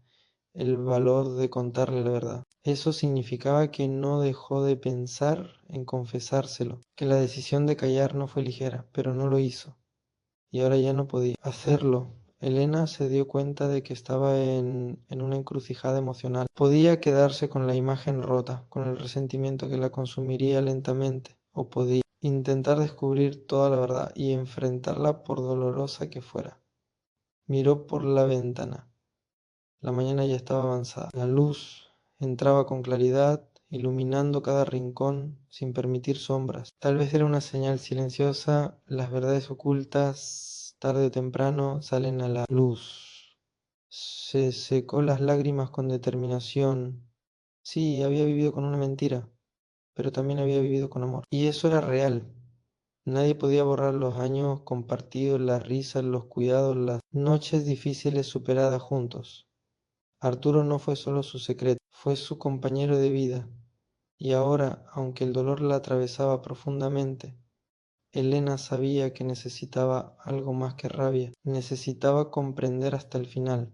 el valor de contarle la verdad. Eso significaba que no dejó de pensar en confesárselo, que la decisión de callar no fue ligera, pero no lo hizo, y ahora ya no podía hacerlo. Elena se dio cuenta de que estaba en una encrucijada emocional. Podía quedarse con la imagen rota, con el resentimiento que la consumiría lentamente, o podía intentar descubrir toda la verdad y enfrentarla por dolorosa que fuera. Miró por la ventana. La mañana ya estaba avanzada. La luz entraba con claridad iluminando cada rincón sin permitir sombras. Tal vez era una señal silenciosa, las verdades ocultas, tarde o temprano, salen a la luz. Se secó las lágrimas con determinación. Sí, había vivido con una mentira, pero también había vivido con amor. Y eso era real. Nadie podía borrar los años compartidos, las risas, los cuidados, las noches difíciles superadas juntos. Arturo no fue solo su secreto, fue su compañero de vida. Y ahora, aunque el dolor la atravesaba profundamente, Elena sabía que necesitaba algo más que rabia. Necesitaba comprender hasta el final,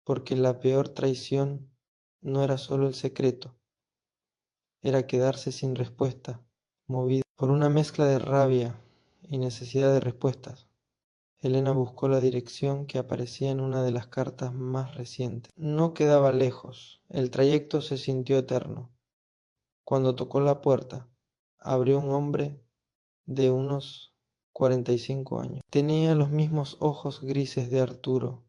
porque la peor traición no era solo el secreto, era quedarse sin respuesta, movida por una mezcla de rabia y necesidad de respuestas. Elena buscó la dirección que aparecía en una de las cartas más recientes. No quedaba lejos, el trayecto se sintió eterno. Cuando tocó la puerta, abrió un hombre de unos 45 años. Tenía los mismos ojos grises de Arturo.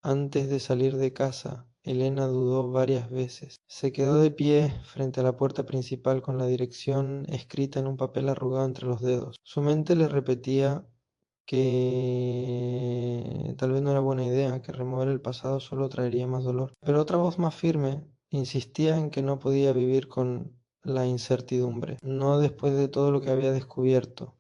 Antes de salir de casa, Elena dudó varias veces. Se quedó de pie frente a la puerta principal con la dirección escrita en un papel arrugado entre los dedos. Su mente le repetía que tal vez no era buena idea, que remover el pasado solo traería más dolor. Pero otra voz más firme insistía en que no podía vivir con la incertidumbre, no después de todo lo que había descubierto.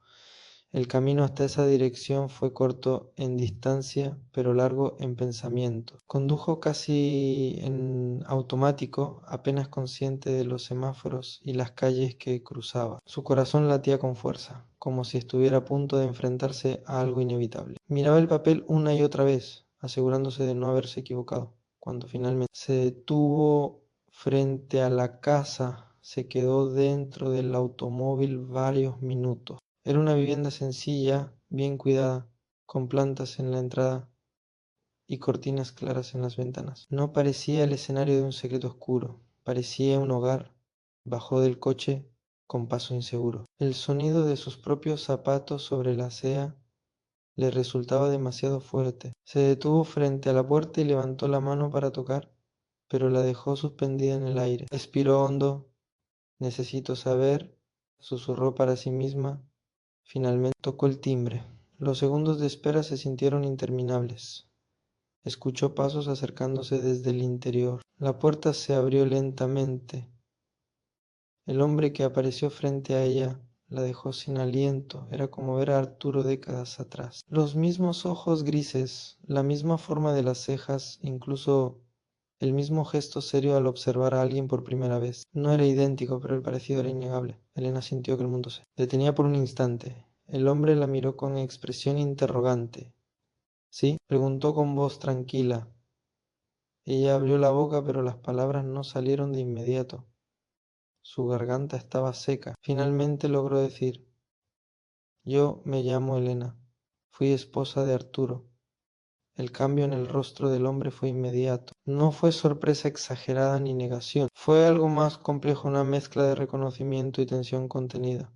El camino hasta esa dirección fue corto en distancia, pero largo en pensamiento. Condujo casi en automático, apenas consciente de los semáforos y las calles que cruzaba. Su corazón latía con fuerza, como si estuviera a punto de enfrentarse a algo inevitable. Miraba el papel una y otra vez, asegurándose de no haberse equivocado. Cuando finalmente se detuvo frente a la casa, se quedó dentro del automóvil varios minutos. Era una vivienda sencilla, bien cuidada, con plantas en la entrada y cortinas claras en las ventanas. No parecía el escenario de un secreto oscuro, parecía un hogar. Bajó del coche con paso inseguro. El sonido de sus propios zapatos sobre la acera le resultaba demasiado fuerte. Se detuvo frente a la puerta y levantó la mano para tocar, pero la dejó suspendida en el aire. Expiró hondo. Necesito saber, susurró para sí misma. Finalmente tocó el timbre. Los segundos de espera se sintieron interminables. Escuchó pasos acercándose desde el interior. La puerta se abrió lentamente. El hombre que apareció frente a ella la dejó sin aliento. Era como ver a Arturo décadas atrás. Los mismos ojos grises, la misma forma de las cejas, incluso el mismo gesto serio al observar a alguien por primera vez. No era idéntico, pero el parecido era innegable. Elena sintió que el mundo se detenía por un instante. El hombre la miró con expresión interrogante. ¿Sí? Preguntó con voz tranquila. Ella abrió la boca, pero las palabras no salieron de inmediato. Su garganta estaba seca. Finalmente logró decir: Yo me llamo Elena. Fui esposa de Arturo. El cambio en el rostro del hombre fue inmediato. No fue sorpresa exagerada ni negación. Fue algo más complejo, una mezcla de reconocimiento y tensión contenida.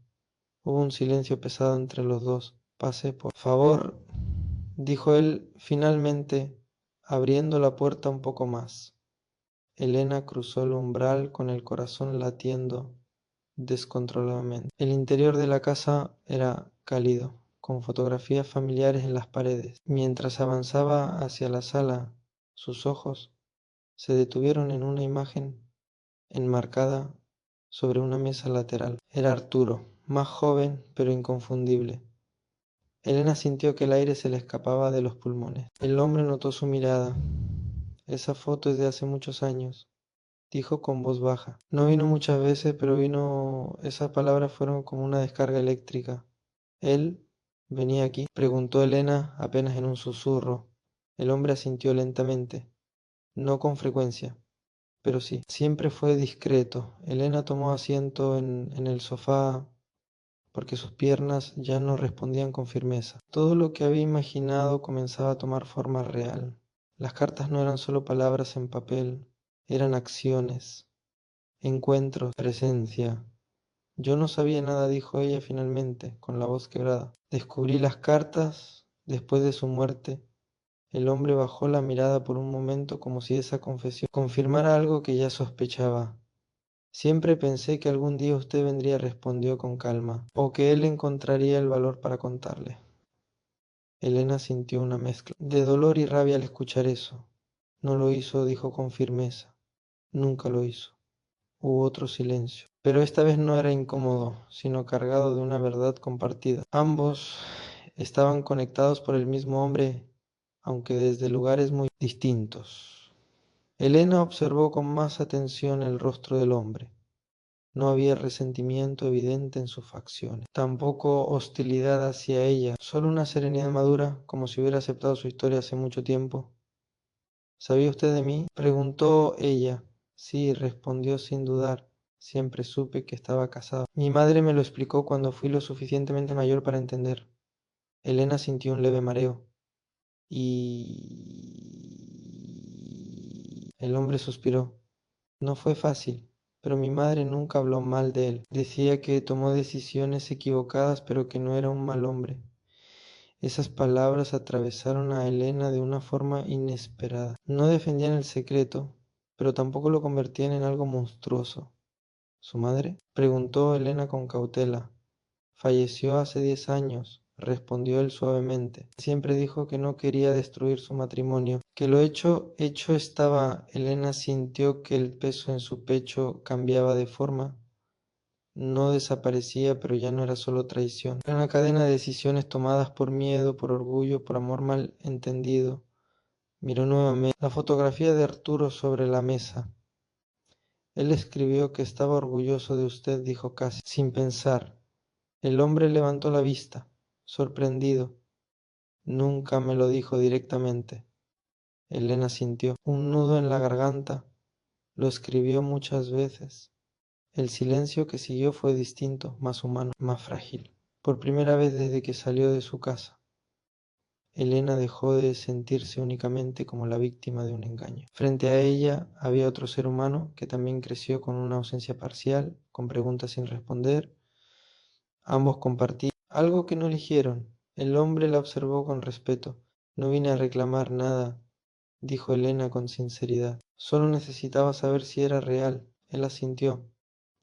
Hubo un silencio pesado entre los dos. Pase, por favor, dijo él finalmente, abriendo la puerta un poco más. Elena cruzó el umbral con el corazón latiendo descontroladamente. El interior de la casa era cálido, con fotografías familiares en las paredes. Mientras avanzaba hacia la sala, sus ojos se detuvieron en una imagen enmarcada sobre una mesa lateral. Era Arturo, más joven pero inconfundible. Elena sintió que el aire se le escapaba de los pulmones. El hombre notó su mirada. Esa foto es de hace muchos años, dijo con voz baja. No vino muchas veces, pero vino. Esas palabras fueron como una descarga eléctrica. ¿Él venía aquí?, preguntó Elena apenas en un susurro. El hombre asintió lentamente. No con frecuencia, pero sí. Siempre fue discreto. Elena tomó asiento en el sofá porque sus piernas ya no respondían con firmeza. Todo lo que había imaginado comenzaba a tomar forma real. Las cartas no eran solo palabras en papel, eran acciones, encuentros, presencia. Yo no sabía nada, dijo ella finalmente, con la voz quebrada. Descubrí las cartas después de su muerte. El hombre bajó la mirada por un momento como si esa confesión confirmara algo que ya sospechaba. Siempre pensé que algún día usted vendría, respondió con calma, o que él encontraría el valor para contarle. Elena sintió una mezcla de dolor y rabia al escuchar eso. No lo hizo, dijo con firmeza. Nunca lo hizo. Hubo otro silencio, pero esta vez no era incómodo, sino cargado de una verdad compartida. Ambos estaban conectados por el mismo hombre, aunque desde lugares muy distintos. Elena observó con más atención el rostro del hombre. No había resentimiento evidente en sus facciones, tampoco hostilidad hacia ella, solo una serenidad madura, como si hubiera aceptado su historia hace mucho tiempo. ¿Sabía usted de mí?, preguntó ella. Sí, respondió sin dudar. Siempre supe que estaba casado. Mi madre me lo explicó cuando fui lo suficientemente mayor para entender. Elena sintió un leve mareo. Y... El hombre suspiró. No fue fácil, pero mi madre nunca habló mal de él. Decía que tomó decisiones equivocadas, pero que no era un mal hombre. Esas palabras atravesaron a Elena de una forma inesperada. No defendían el secreto, pero tampoco lo convertían en algo monstruoso. ¿Su madre?, preguntó Elena con cautela. Falleció hace 10 años, respondió él suavemente. Siempre dijo que no quería destruir su matrimonio, que lo hecho estaba. Elena sintió que el peso en su pecho cambiaba de forma. No desaparecía, pero ya no era solo traición. Era una cadena de decisiones tomadas por miedo, por orgullo, por amor mal entendido. Miró nuevamente la fotografía de Arturo sobre la mesa. Él escribió que estaba orgulloso de usted, dijo casi sin pensar. El hombre levantó la vista, sorprendido. Nunca me lo dijo directamente. Elena sintió un nudo en la garganta. Lo escribió muchas veces. El silencio que siguió fue distinto, más humano, más frágil. Por primera vez desde que salió de su casa, Elena dejó de sentirse únicamente como la víctima de un engaño. Frente a ella había otro ser humano que también creció con una ausencia parcial, con preguntas sin responder. Ambos compartían algo que no eligieron. El hombre la observó con respeto. No vine a reclamar nada, dijo Elena con sinceridad. Solo necesitaba saber si era real. Él asintió.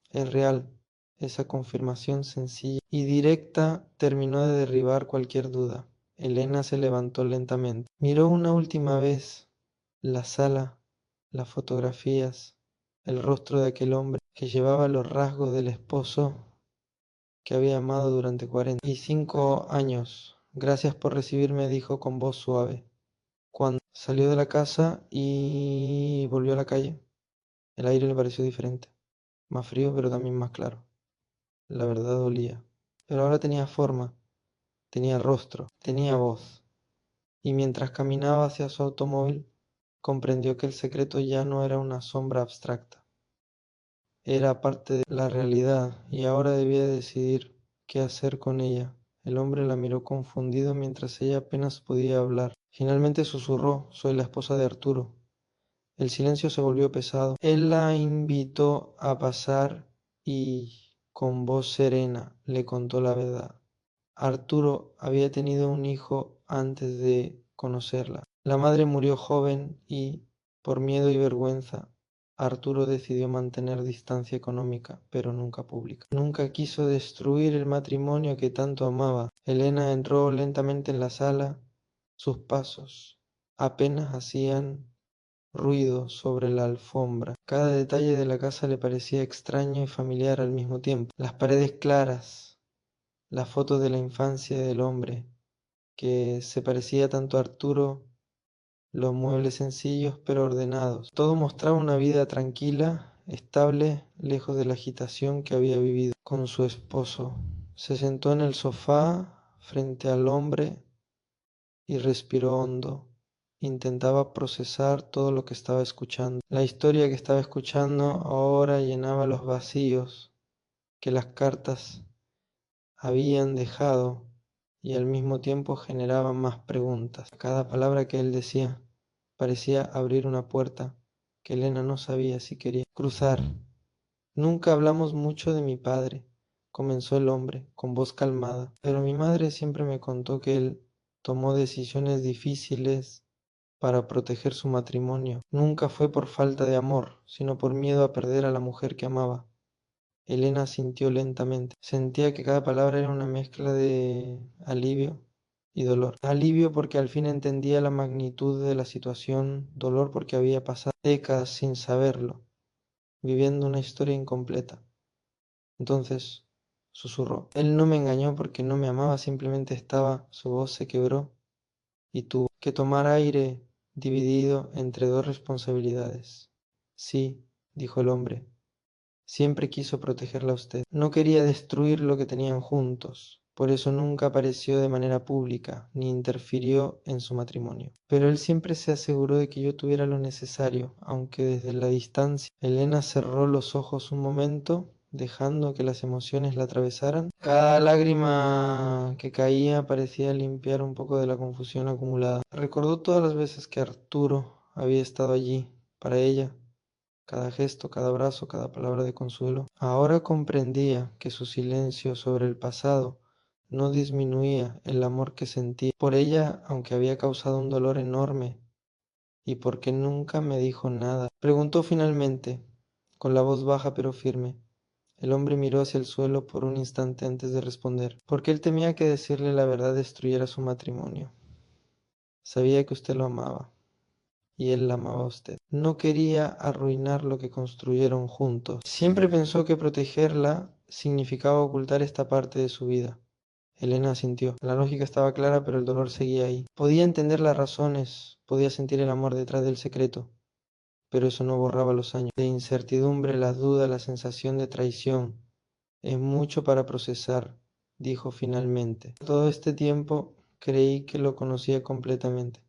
Es real. Esa confirmación sencilla y directa terminó de derribar cualquier duda. Elena se levantó lentamente. Miró una última vez la sala, las fotografías, el rostro de aquel hombre que llevaba los rasgos del esposo que había amado durante 45 años. Gracias por recibirme, dijo con voz suave. Cuando salió de la casa y volvió a la calle, el aire le pareció diferente, más frío pero también más claro. La verdad dolía, pero ahora tenía forma, tenía rostro, tenía voz. Y mientras caminaba hacia su automóvil, comprendió que el secreto ya no era una sombra abstracta. Era parte de la realidad y ahora debía decidir qué hacer con ella. El hombre la miró confundido mientras ella apenas podía hablar. Finalmente susurró: «Soy la esposa de Arturo». El silencio se volvió pesado. Él la invitó a pasar y, con voz serena, le contó la verdad. Arturo había tenido un hijo antes de conocerla. La madre murió joven y, por miedo y vergüenza, Arturo decidió mantener distancia económica, pero nunca pública. Nunca quiso destruir el matrimonio que tanto amaba. Elena entró lentamente en la sala. Sus pasos apenas hacían ruido sobre la alfombra. Cada detalle de la casa le parecía extraño y familiar al mismo tiempo. Las paredes claras, la foto de la infancia del hombre, que se parecía tanto a Arturo, los muebles sencillos pero ordenados. Todo mostraba una vida tranquila, estable, lejos de la agitación que había vivido con su esposo. Se sentó en el sofá frente al hombre y respiró hondo. Intentaba procesar todo lo que estaba escuchando. La historia que estaba escuchando ahora llenaba los vacíos que las cartas habían dejado y al mismo tiempo generaba más preguntas. Cada palabra que él decía parecía abrir una puerta que Elena no sabía si quería cruzar. Nunca hablamos mucho de mi padre, comenzó el hombre con voz calmada, pero mi madre siempre me contó que él tomó decisiones difíciles para proteger su matrimonio. Nunca fue por falta de amor, sino por miedo a perder a la mujer que amaba. Elena sintió lentamente. Sentía que cada palabra era una mezcla de alivio y dolor. Alivio porque al fin entendía la magnitud de la situación, dolor porque había pasado décadas sin saberlo, viviendo una historia incompleta. Entonces susurró. Él no me engañó porque no me amaba, simplemente estaba, su voz se quebró y tuvo que tomar aire dividido entre dos responsabilidades. Sí, dijo el hombre. Siempre quiso protegerla a usted. No quería destruir lo que tenían juntos. Por eso nunca apareció de manera pública, ni interfirió en su matrimonio. Pero él siempre se aseguró de que yo tuviera lo necesario, aunque desde la distancia. Elena cerró los ojos un momento, dejando que las emociones la atravesaran. Cada lágrima que caía parecía limpiar un poco de la confusión acumulada. Recordó todas las veces que Arturo había estado allí, para ella, cada gesto, cada abrazo, cada palabra de consuelo. Ahora comprendía que su silencio sobre el pasado no disminuía el amor que sentía por ella, aunque había causado un dolor enorme. ¿Y por qué nunca me dijo nada? Preguntó finalmente, con la voz baja pero firme. El hombre miró hacia el suelo por un instante antes de responder, porque él temía que decirle la verdad destruyera su matrimonio. Sabía que usted lo amaba. Y él la amaba a usted. No quería arruinar lo que construyeron juntos. Siempre pensó que protegerla significaba ocultar esta parte de su vida. Elena asintió. La lógica estaba clara, pero el dolor seguía ahí. Podía entender las razones, podía sentir el amor detrás del secreto, pero eso no borraba los años de incertidumbre, las dudas, la sensación de traición. Es mucho para procesar, dijo finalmente. Todo este tiempo creí que lo conocía completamente.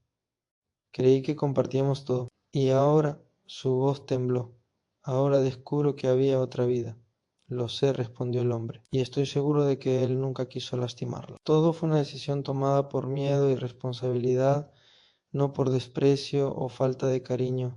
Creí que compartíamos todo. Y ahora su voz tembló. Ahora descubro que había otra vida. Lo sé, respondió el hombre, y estoy seguro de que él nunca quiso lastimarla. Todo fue una decisión tomada por miedo y responsabilidad, no por desprecio o falta de cariño.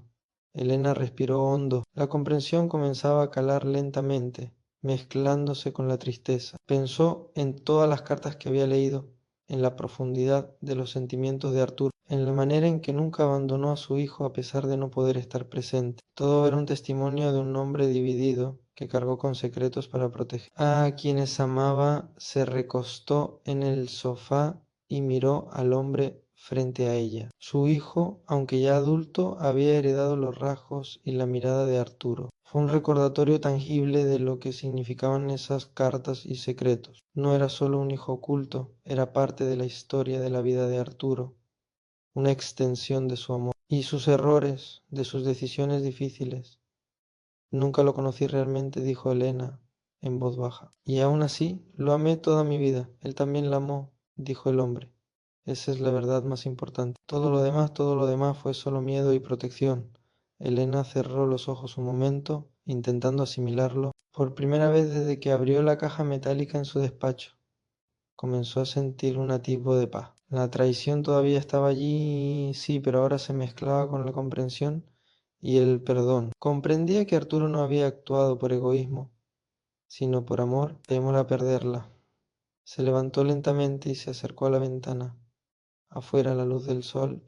Elena respiró hondo. La comprensión comenzaba a calar lentamente, mezclándose con la tristeza. Pensó en todas las cartas que había leído, en la profundidad de los sentimientos de Arturo, en la manera en que nunca abandonó a su hijo a pesar de no poder estar presente. Todo era un testimonio de un hombre dividido que cargó con secretos para proteger a quienes amaba. Se recostó en el sofá y miró al hombre frente a ella. Su hijo, aunque ya adulto, había heredado los rasgos y la mirada de Arturo. Fue un recordatorio tangible de lo que significaban esas cartas y secretos. No era solo un hijo oculto, era parte de la historia de la vida de Arturo, una extensión de su amor y sus errores, de sus decisiones difíciles. Nunca lo conocí realmente, dijo Elena en voz baja. Y aún así, lo amé toda mi vida. Él también la amó, dijo el hombre. Esa es la verdad más importante. Todo lo demás fue solo miedo y protección. Elena cerró los ojos un momento, intentando asimilarlo. Por primera vez desde que abrió la caja metálica en su despacho, comenzó a sentir un atisbo de paz. La traición todavía estaba allí, sí, pero ahora se mezclaba con la comprensión y el perdón. Comprendía que Arturo no había actuado por egoísmo, sino por amor, temor a perderla. Se levantó lentamente y se acercó a la ventana. Afuera la luz del sol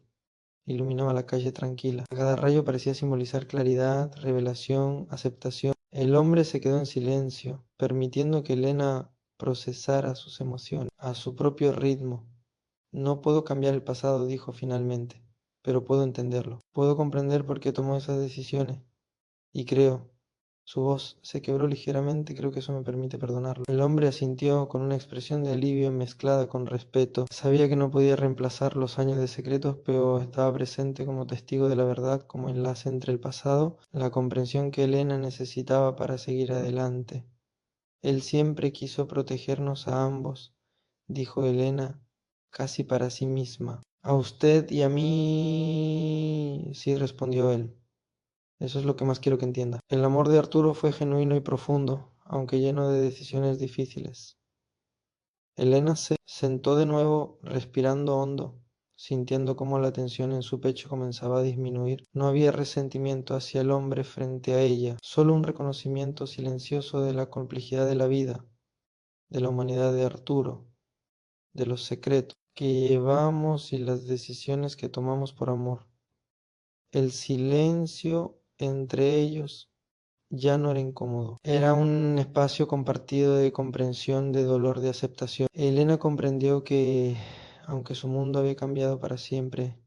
iluminaba la calle tranquila. Cada rayo parecía simbolizar claridad, revelación, aceptación. El hombre se quedó en silencio, permitiendo que Elena procesara sus emociones a su propio ritmo. No puedo cambiar el pasado, dijo finalmente, pero puedo entenderlo. Puedo comprender por qué tomó esas decisiones. Y creo, su voz se quebró ligeramente, creo que eso me permite perdonarlo. El hombre asintió con una expresión de alivio mezclada con respeto. Sabía que no podía reemplazar los años de secretos, pero estaba presente como testigo de la verdad, como enlace entre el pasado, la comprensión que Elena necesitaba para seguir adelante. Él siempre quiso protegernos a ambos, dijo Elena, casi para sí misma. A usted y a mí, sí, respondió él. Eso es lo que más quiero que entienda. El amor de Arturo fue genuino y profundo, aunque lleno de decisiones difíciles. Elena se sentó de nuevo, respirando hondo, sintiendo cómo la tensión en su pecho comenzaba a disminuir. No había resentimiento hacia el hombre frente a ella, solo un reconocimiento silencioso de la complejidad de la vida, de la humanidad de Arturo, de los secretos que llevamos y las decisiones que tomamos por amor. El silencio entre ellos ya no era incómodo. Era un espacio compartido de comprensión, de dolor, de aceptación. Elena comprendió que, aunque su mundo había cambiado para siempre,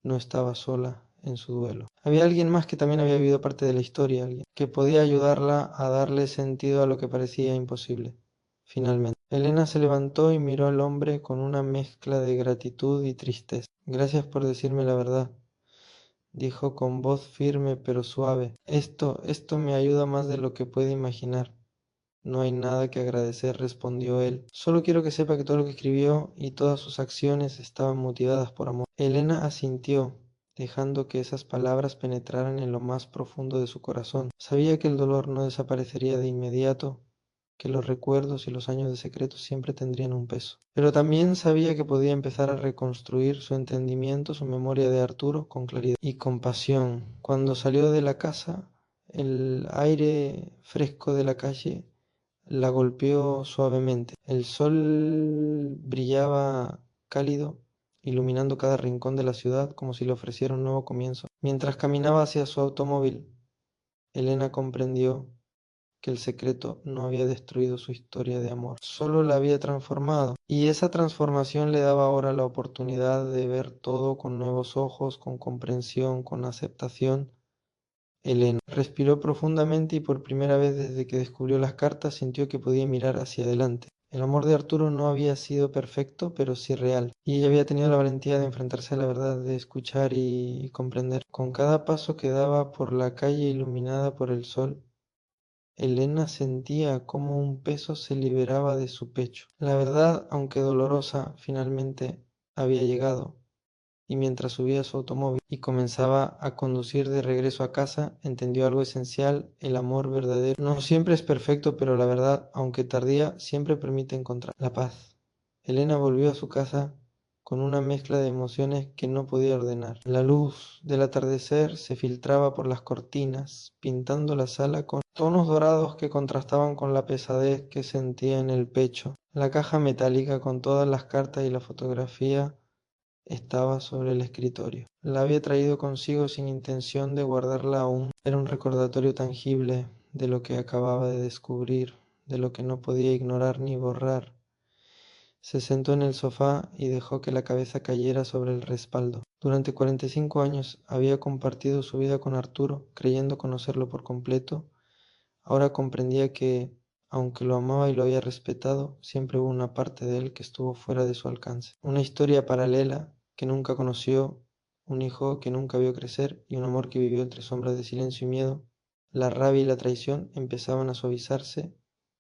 no estaba sola en su duelo. Había alguien más que también había vivido parte de la historia, alguien que podía ayudarla a darle sentido a lo que parecía imposible. Finalmente, Elena se levantó y miró al hombre con una mezcla de gratitud y tristeza. Gracias por decirme la verdad, dijo con voz firme pero suave. Esto me ayuda más de lo que puede imaginar. No hay nada que agradecer, respondió él. Solo quiero que sepa que todo lo que escribió y todas sus acciones estaban motivadas por amor. Elena asintió, dejando que esas palabras penetraran en lo más profundo de su corazón. Sabía que el dolor no desaparecería de inmediato, que los recuerdos y los años de secreto siempre tendrían un peso. Pero también sabía que podía empezar a reconstruir su entendimiento, su memoria de Arturo con claridad y compasión. Cuando salió de la casa, el aire fresco de la calle la golpeó suavemente. El sol brillaba cálido, iluminando cada rincón de la ciudad como si le ofreciera un nuevo comienzo. Mientras caminaba hacia su automóvil, Elena comprendió que el secreto no había destruido su historia de amor, solo la había transformado. Y esa transformación le daba ahora la oportunidad de ver todo con nuevos ojos, con comprensión, con aceptación. Elena respiró profundamente y por primera vez desde que descubrió las cartas sintió que podía mirar hacia adelante. El amor de Arturo no había sido perfecto, pero sí real, y ella había tenido la valentía de enfrentarse a la verdad, de escuchar y comprender. Con cada paso que daba por la calle iluminada por el sol, Elena sentía cómo un peso se liberaba de su pecho. La verdad, aunque dolorosa, finalmente había llegado, y mientras subía a su automóvil y comenzaba a conducir de regreso a casa, entendió algo esencial: el amor verdadero no siempre es perfecto, pero la verdad, aunque tardía, siempre permite encontrar la paz. Elena volvió a su casa con una mezcla de emociones que no podía ordenar. La luz del atardecer se filtraba por las cortinas, pintando la sala con tonos dorados que contrastaban con la pesadez que sentía en el pecho. La caja metálica con todas las cartas y la fotografía estaba sobre el escritorio. La había traído consigo sin intención de guardarla aún. Era un recordatorio tangible de lo que acababa de descubrir, de lo que no podía ignorar ni borrar. Se sentó en el sofá y dejó que la cabeza cayera sobre el respaldo. Durante 45 años había compartido su vida con Arturo, creyendo conocerlo por completo. Ahora comprendía que, aunque lo amaba y lo había respetado, siempre hubo una parte de él que estuvo fuera de su alcance. Una historia paralela que nunca conoció, un hijo que nunca vio crecer y un amor que vivió entre sombras de silencio y miedo. La rabia y la traición empezaban a suavizarse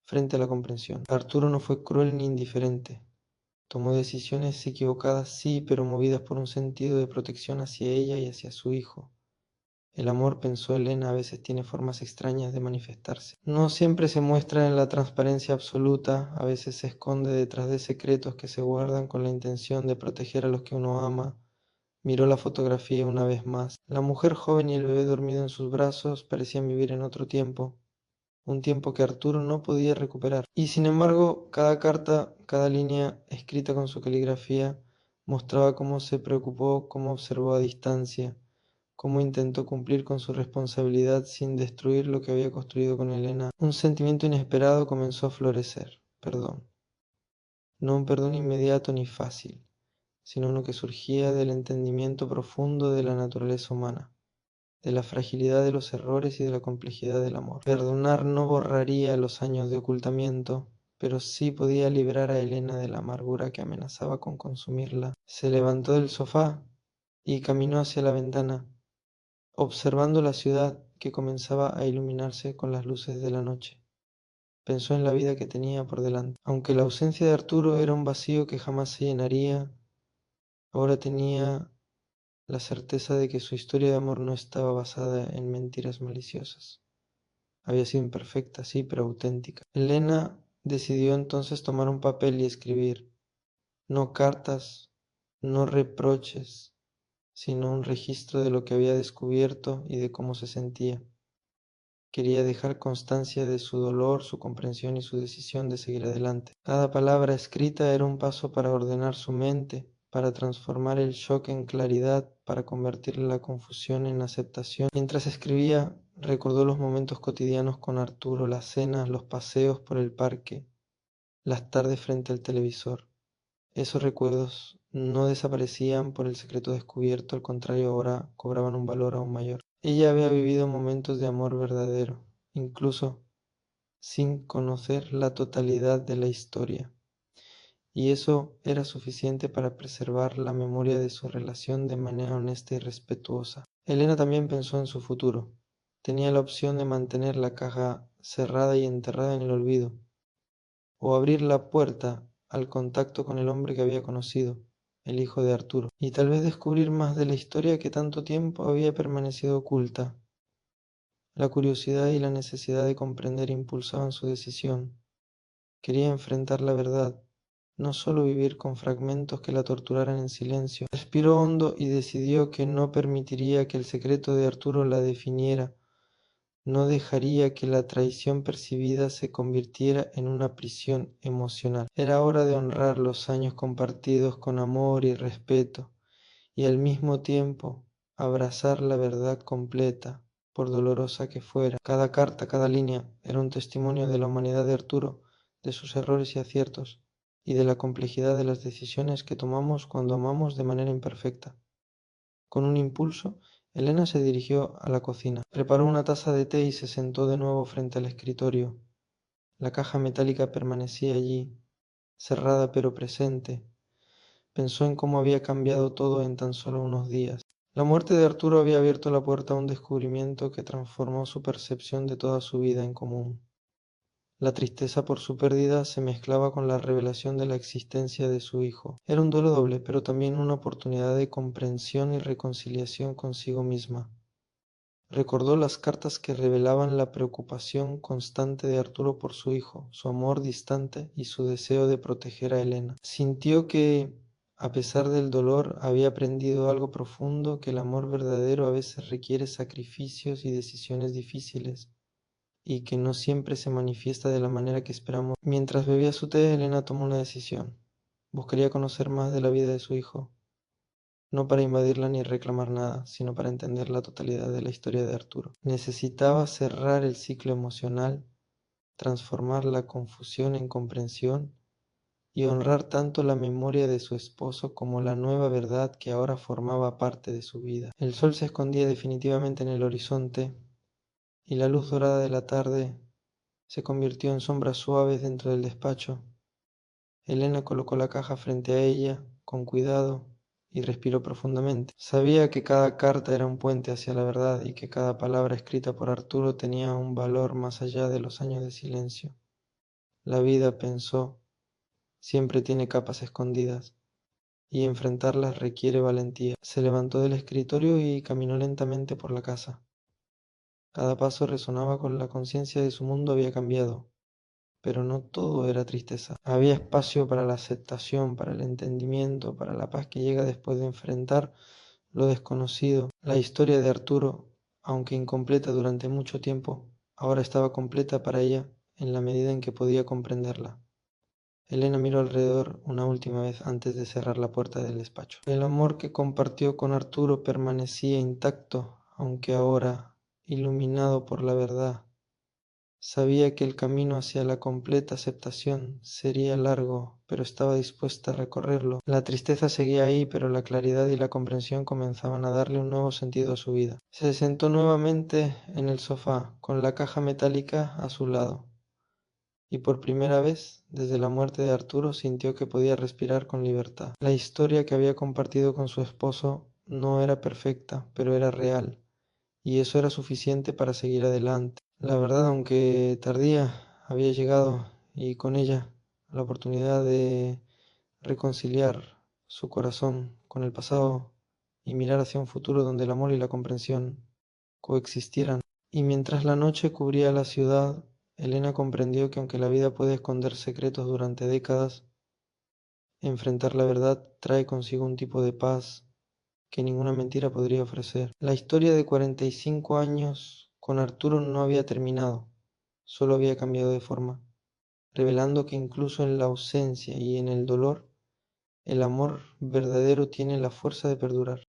frente a la comprensión. Arturo no fue cruel ni indiferente. Tomó decisiones equivocadas, sí, pero movidas por un sentido de protección hacia ella y hacia su hijo. El amor, pensó Elena, a veces tiene formas extrañas de manifestarse. No siempre se muestra en la transparencia absoluta, a veces se esconde detrás de secretos que se guardan con la intención de proteger a los que uno ama. Miró la fotografía una vez más. La mujer joven y el bebé dormido en sus brazos parecían vivir en otro tiempo, un tiempo que Arturo no podía recuperar. Y sin embargo, cada carta, cada línea escrita con su caligrafía, mostraba cómo se preocupó, cómo observó a distancia, cómo intentó cumplir con su responsabilidad sin destruir lo que había construido con Elena. Un sentimiento inesperado comenzó a florecer: perdón. No un perdón inmediato ni fácil, sino uno que surgía del entendimiento profundo de la naturaleza humana, de la fragilidad de los errores y de la complejidad del amor. Perdonar no borraría los años de ocultamiento, pero sí podía liberar a Elena de la amargura que amenazaba con consumirla. Se levantó del sofá y caminó hacia la ventana, observando la ciudad que comenzaba a iluminarse con las luces de la noche. Pensó en la vida que tenía por delante. Aunque la ausencia de Arturo era un vacío que jamás se llenaría, ahora tenía la certeza de que su historia de amor no estaba basada en mentiras maliciosas. Había sido imperfecta, sí, pero auténtica. Elena decidió entonces tomar un papel y escribir, no cartas, no reproches, sino un registro de lo que había descubierto y de cómo se sentía. Quería dejar constancia de su dolor, su comprensión y su decisión de seguir adelante. Cada palabra escrita era un paso para ordenar su mente, para transformar el shock en claridad, para convertir la confusión en aceptación. Mientras escribía, recordó los momentos cotidianos con Arturo, las cenas, los paseos por el parque, las tardes frente al televisor. Esos recuerdos no desaparecían por el secreto descubierto, al contrario, ahora cobraban un valor aún mayor. Ella había vivido momentos de amor verdadero, incluso sin conocer la totalidad de la historia, y eso era suficiente para preservar la memoria de su relación de manera honesta y respetuosa. Elena también pensó en su futuro. Tenía la opción de mantener la caja cerrada y enterrada en el olvido, o abrir la puerta al contacto con el hombre que había conocido, el hijo de Arturo, y tal vez descubrir más de la historia que tanto tiempo había permanecido oculta. La curiosidad y la necesidad de comprender impulsaban su decisión. Quería enfrentar la verdad, no solo vivir con fragmentos que la torturaran en silencio. Respiró hondo y decidió que no permitiría que el secreto de Arturo la definiera. No dejaría que la traición percibida se convirtiera en una prisión emocional. Era hora de honrar los años compartidos con amor y respeto, y al mismo tiempo abrazar la verdad completa, por dolorosa que fuera. Cada carta, cada línea, era un testimonio de la humanidad de Arturo, de sus errores y aciertos, y de la complejidad de las decisiones que tomamos cuando amamos de manera imperfecta. Con un impulso, Elena se dirigió a la cocina, preparó una taza de té y se sentó de nuevo frente al escritorio. La caja metálica permanecía allí, cerrada pero presente. Pensó en cómo había cambiado todo en tan solo unos días. La muerte de Arturo había abierto la puerta a un descubrimiento que transformó su percepción de toda su vida en común. La tristeza por su pérdida se mezclaba con la revelación de la existencia de su hijo. Era un duelo doble, pero también una oportunidad de comprensión y reconciliación consigo misma. Recordó las cartas que revelaban la preocupación constante de Arturo por su hijo, su amor distante y su deseo de proteger a Elena. Sintió que, a pesar del dolor, había aprendido algo profundo, que el amor verdadero a veces requiere sacrificios y decisiones difíciles, y que no siempre se manifiesta de la manera que esperamos. Mientras bebía su té, Elena tomó una decisión. Buscaría conocer más de la vida de su hijo, no para invadirla ni reclamar nada, sino para entender la totalidad de la historia de Arturo. Necesitaba cerrar el ciclo emocional, transformar la confusión en comprensión y honrar tanto la memoria de su esposo como la nueva verdad que ahora formaba parte de su vida. El sol se escondía definitivamente en el horizonte y la luz dorada de la tarde se convirtió en sombras suaves dentro del despacho. Elena colocó la caja frente a ella, con cuidado, y respiró profundamente. Sabía que cada carta era un puente hacia la verdad y que cada palabra escrita por Arturo tenía un valor más allá de los años de silencio. La vida, pensó, siempre tiene capas escondidas, y enfrentarlas requiere valentía. Se levantó del escritorio y caminó lentamente por la casa. Cada paso resonaba con la conciencia de su mundo había cambiado. Pero no todo era tristeza. Había espacio para la aceptación, para el entendimiento, para la paz que llega después de enfrentar lo desconocido. La historia de Arturo, aunque incompleta durante mucho tiempo, ahora estaba completa para ella en la medida en que podía comprenderla. Elena miró alrededor una última vez antes de cerrar la puerta del despacho. El amor que compartió con Arturo permanecía intacto, aunque ahora, iluminado por la verdad. Sabía que el camino hacia la completa aceptación sería largo, pero estaba dispuesta a recorrerlo. La tristeza seguía ahí, pero la claridad y la comprensión comenzaban a darle un nuevo sentido a su vida. Se sentó nuevamente en el sofá, con la caja metálica a su lado, y por primera vez, desde la muerte de Arturo, sintió que podía respirar con libertad. La historia que había compartido con su esposo no era perfecta, pero era real, y eso era suficiente para seguir adelante. La verdad, aunque tardía, había llegado, y con ella la oportunidad de reconciliar su corazón con el pasado y mirar hacia un futuro donde el amor y la comprensión coexistieran. Y mientras la noche cubría la ciudad, Elena comprendió que aunque la vida puede esconder secretos durante décadas, enfrentar la verdad trae consigo un tipo de paz que ninguna mentira podría ofrecer. La historia de 45 años con Arturo no había terminado, solo había cambiado de forma, revelando que incluso en la ausencia y en el dolor, El amor verdadero tiene la fuerza de perdurar.